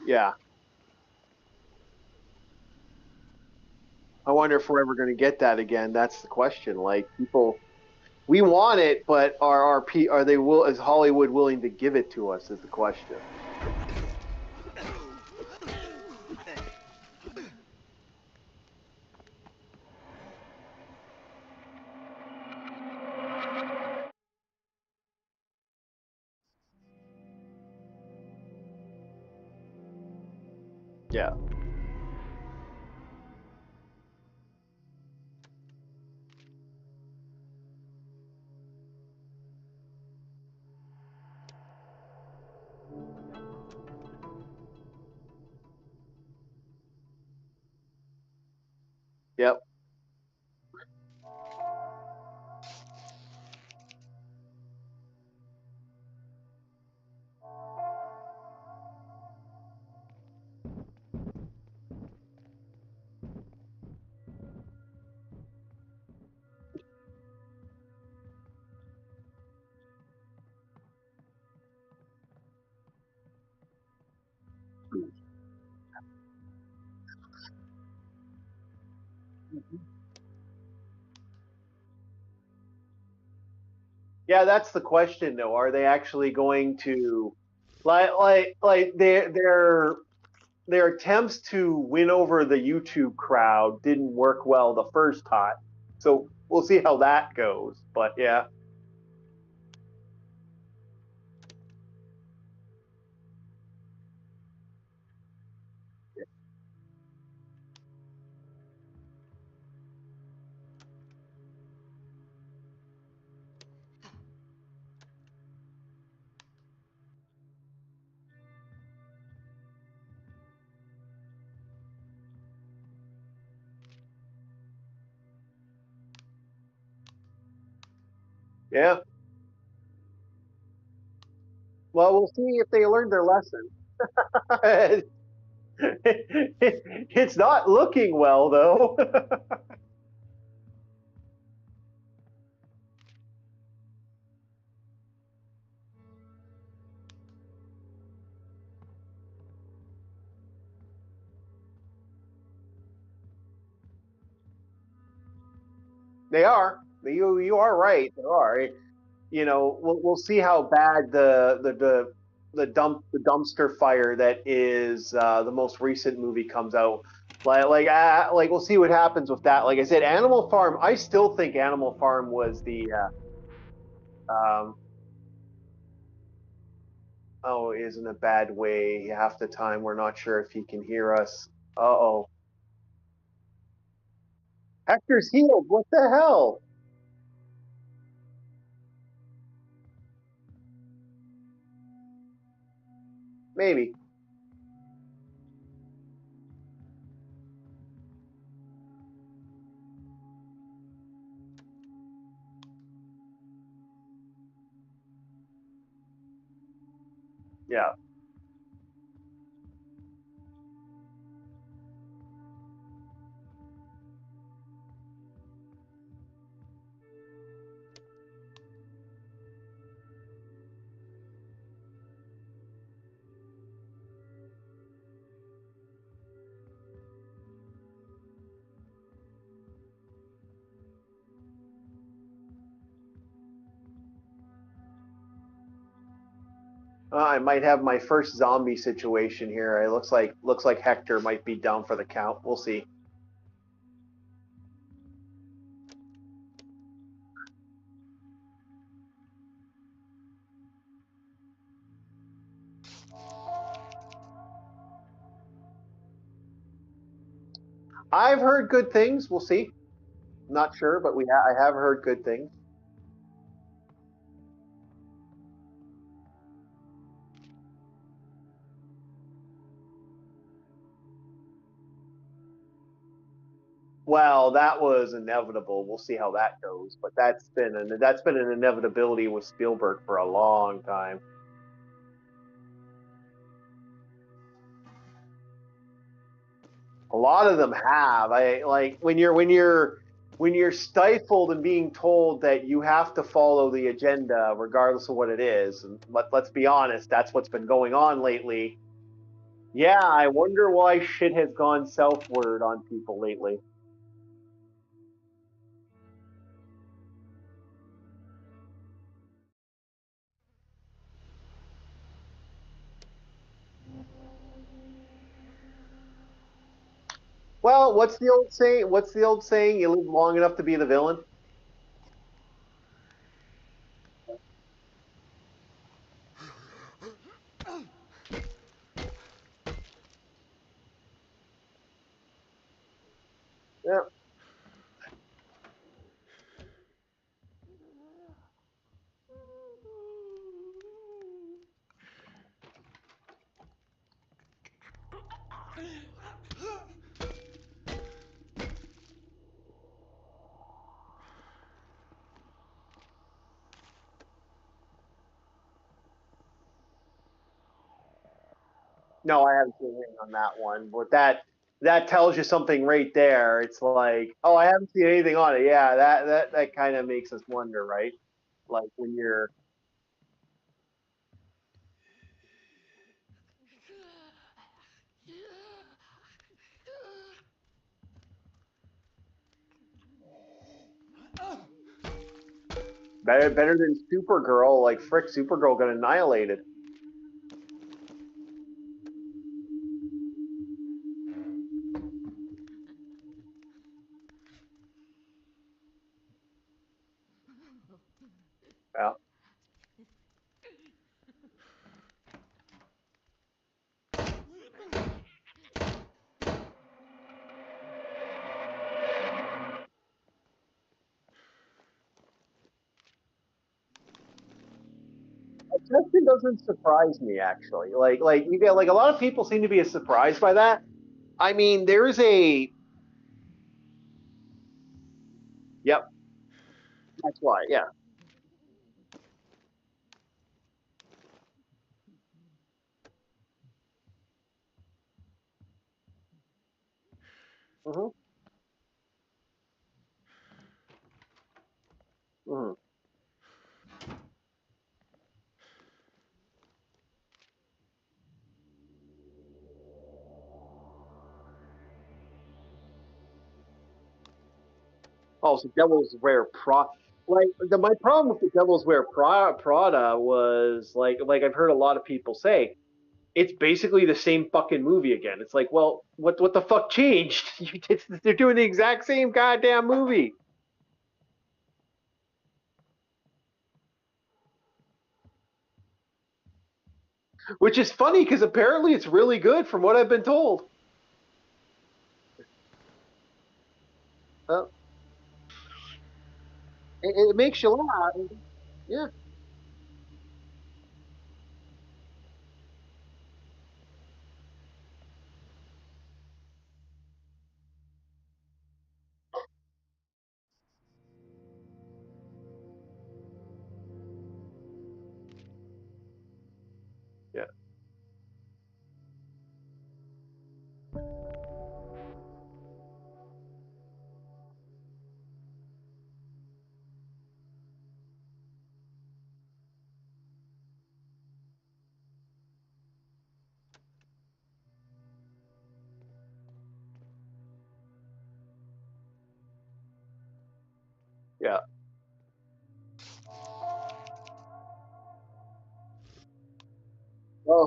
yeah. I wonder if we're ever going to get that again. That's the question. Like people, we want it, but are they will is Hollywood willing to give it to us? Is the question. Yeah. Yep. Yeah, that's the question though. Are they actually going to like their attempts to win over the YouTube crowd didn't work well the first time. So we'll see how that goes. But yeah. Yeah. Well, we'll see if they learned their lesson. It's not looking well though. They are. You are right. They are. You know, we'll see how bad the dumpster fire that is the most recent movie comes out. Like we'll see what happens with that. Like I said, Animal Farm. I still think Animal Farm was the oh, is in a bad way. Half the time we're not sure if he can hear us. Uh-oh. Hector's healed. What the hell? Maybe. Yeah. I might have my first zombie situation here. It looks like Hector might be down for the count. We'll see. I've heard good things. We'll see. Not sure, but I have heard good things. Well, that was inevitable. We'll see how that goes. But that's been an inevitability with Spielberg for a long time. A lot of them have. I like when you're stifled and being told that you have to follow the agenda regardless of what it is. And let's be honest, that's what's been going on lately. Yeah, I wonder why shit has gone southward on people lately. Well, what's the old saying? What's the old saying? You live long enough to be the villain. Yeah. No, I haven't seen anything on that one. But that tells you something right there. It's like, oh, I haven't seen anything on it. Yeah, that kind of makes us wonder, right? Like when you're better than Supergirl, like frick, Supergirl got annihilated. Yeah. Justin doesn't surprise me actually. Like you get like a lot of people seem to be surprised by that. I mean, there's a yep. That's why. Yeah. Hmm. Hmm. Oh, so Devil's Wear Prada. My problem with the Devil's Wear Prada was like I've heard a lot of people say it's basically the same fucking movie again. It's like, well, what the fuck changed? They're doing the exact same goddamn movie, which is funny because apparently it's really good from what I've been told. Uh, it makes you laugh. Yeah, yeah, yeah.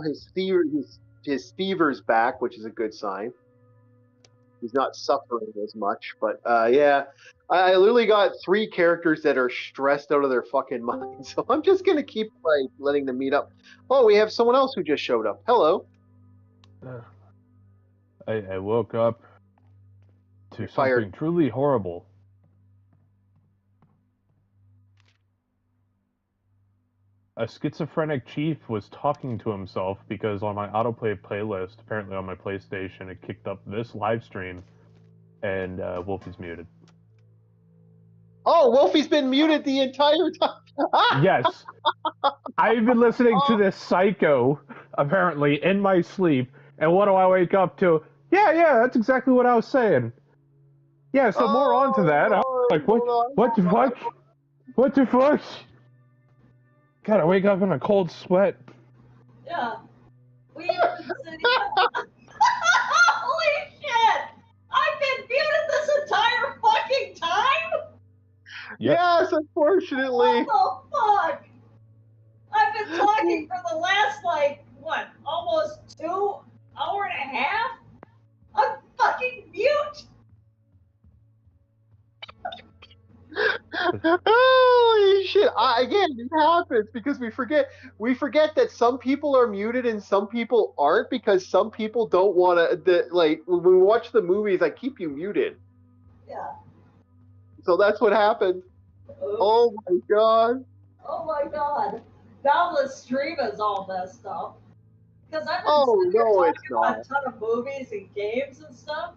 his fever's back, which is a good sign. He's not suffering as much, but yeah, I literally got 3 characters that are stressed out of their fucking minds. So I'm just gonna keep like letting them meet up. Oh, we have someone else who just showed up. Hello. I woke up to You're something fired. truly horrible. A schizophrenic chief was talking to himself because on my autoplay playlist, apparently on my PlayStation, it kicked up this live stream, and Wolfie's muted. Oh, Wolfie's been muted the entire time. Yes. I've been listening to this psycho, apparently, in my sleep, and what do I wake up to? Yeah, that's exactly what I was saying. Yeah, so more on to that. I'm like, what the fuck? What the fuck? God, I wake up in a cold sweat. Yeah. We've been sitting. Holy shit! I've been muted this entire fucking time? Yep. Yes, unfortunately. What the fuck? I've been talking for the last, like, what, almost 2 hour and a half? I'm fucking mute! Holy shit! Again, it happens because we forget that some people are muted and some people aren't because some people don't want to. Like when we watch the movies, I keep you muted. Yeah. So that's what happened. Oh my god! Oh my god. Now the stream is all messed up. Because I've been Oh sitting here no, talking it's about not. a ton of movies and games and stuff.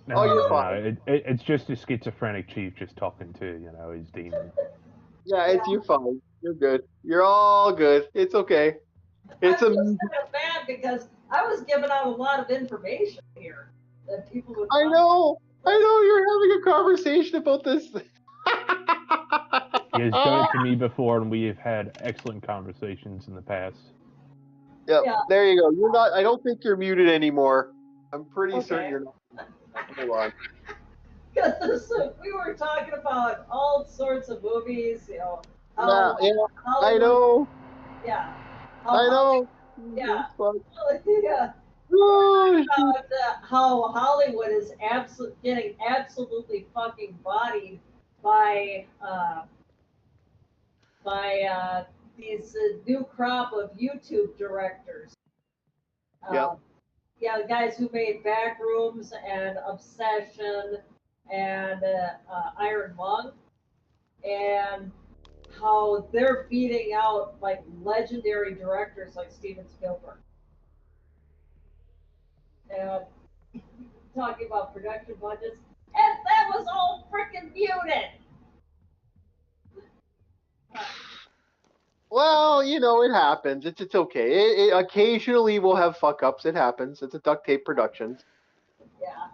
Oh, you're fine. It's just a schizophrenic chief just talking to, his demon. Yeah, you're fine. You're good. You're all good. It's okay. It's I'm just kind of bad because I was giving out a lot of information here that people would. I know. You're having a conversation about this. He has done it to me before, and we have had excellent conversations in the past. Yep. Yeah. There you go. You're not. I don't think you're muted anymore. I'm pretty certain you're not. Hold on. Because we were talking about all sorts of movies, Yeah, I know. Yeah. I know. Yeah. It's Yeah. Oh, About how Hollywood is getting absolutely fucking bodied by these new crop of YouTube directors. Yep. Yeah, the guys who made Backrooms and Obsession and Iron Lung, and how they're beating out like legendary directors like Steven Spielberg. And talking about production budgets, and that was all freaking muted. well, it happens. It's okay. It occasionally we'll have fuck ups. It happens. It's a duct tape production. Yeah.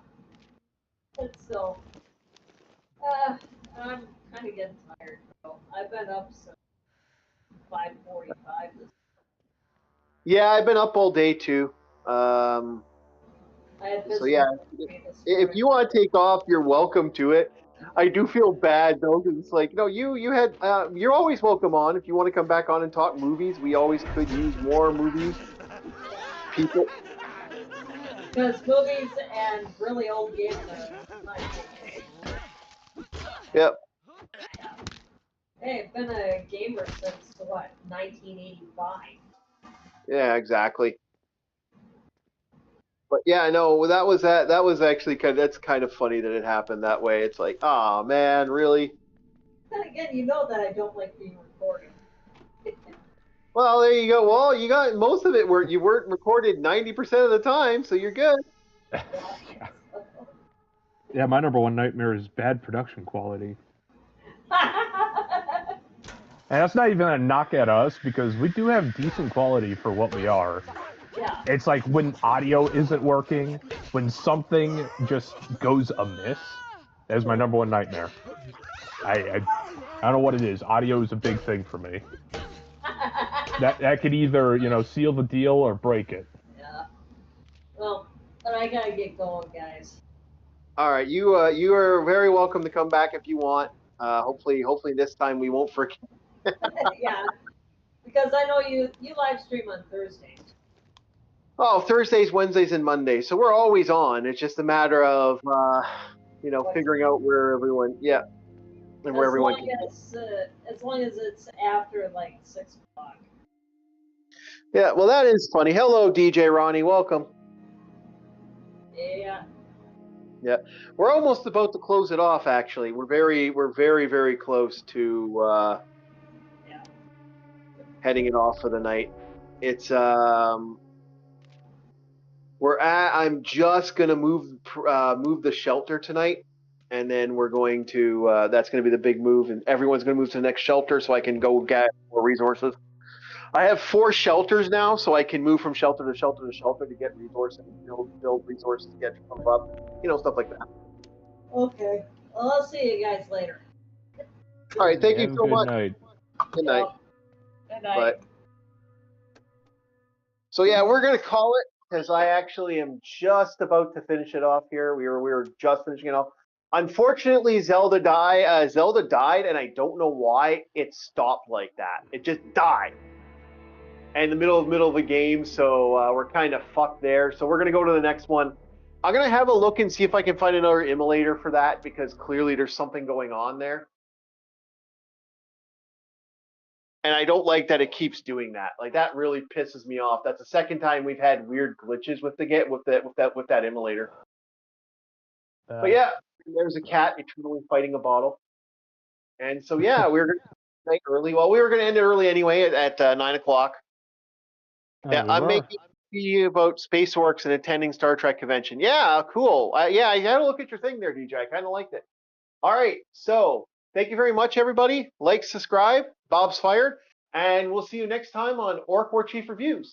And so, I'm kind of getting tired. So I've been up since 5:45. Yeah, I've been up all day too. I had So yeah, this if you want to take off, you're welcome to it. I do feel bad though, because it's like, no, you had, you're always welcome on. If you want to come back on and talk movies, we always could use more movies. People. Because movies and really old games are my favorite. Yep. Hey, I've been a gamer since what, 1985. Yeah, exactly. But yeah, no, that was actually that's kind of funny that it happened that way. It's like, oh man, really? Then again, you know that I don't like being recorded. Well, there you go. Well, you got most of it where you weren't recorded 90% of the time, so you're good. Yeah, my number one nightmare is bad production quality. And that's not even a knock at us, because we do have decent quality for what we are. Yeah. It's like when audio isn't working, when something just goes amiss. That's my number one nightmare. I don't know what it is. Audio is a big thing for me. That could either, seal the deal or break it. Yeah. Well, but I gotta get going, guys. All right, you are very welcome to come back if you want. Hopefully this time we won't forget. Yeah. Because I know you live stream on Thursdays. Oh, Thursdays, Wednesdays, and Mondays. So we're always on. It's just a matter of figuring out where everyone, and where everyone. As long as it's after like 6 o'clock. Yeah, well, that is funny. Hello, DJ Ronnie. Welcome. Yeah. Yeah, we're almost about to close it off. Actually, we're very, very close to heading it off for the night. It's I'm just gonna move the shelter tonight, and then we're going to that's gonna be the big move, and everyone's gonna move to the next shelter so I can go get more resources. I have 4 shelters now, so I can move from shelter to shelter to shelter to get resources, build resources, get stuff up, stuff like that. Okay. Well, I'll see you guys later. All right, thank you so much. Night. Good night. Good night. But, so yeah, we're gonna call it because I actually am just about to finish it off here. We were just finishing it off. Unfortunately, Zelda died, and I don't know why it stopped like that. It just died in the middle of the game, so we're kind of fucked there. So we're gonna go to the next one. I'm gonna have a look and see if I can find another immolator for that, because clearly there's something going on there. And I don't like that it keeps doing that. Like, that really pisses me off. That's the second time we've had weird glitches with that immolator. But yeah, there's a cat eternally fighting a bottle. And so yeah, we were gonna night early. Well, we were gonna end it early anyway at 9 o'clock. Yeah, I'm making about Space Orcs and attending Star Trek convention. Yeah, cool. Yeah, I had to look at your thing there, DJ. I kind of liked it. All right, so thank you very much, everybody. Like, subscribe. Bob's fired, and we'll see you next time on Orc War Chief Reviews.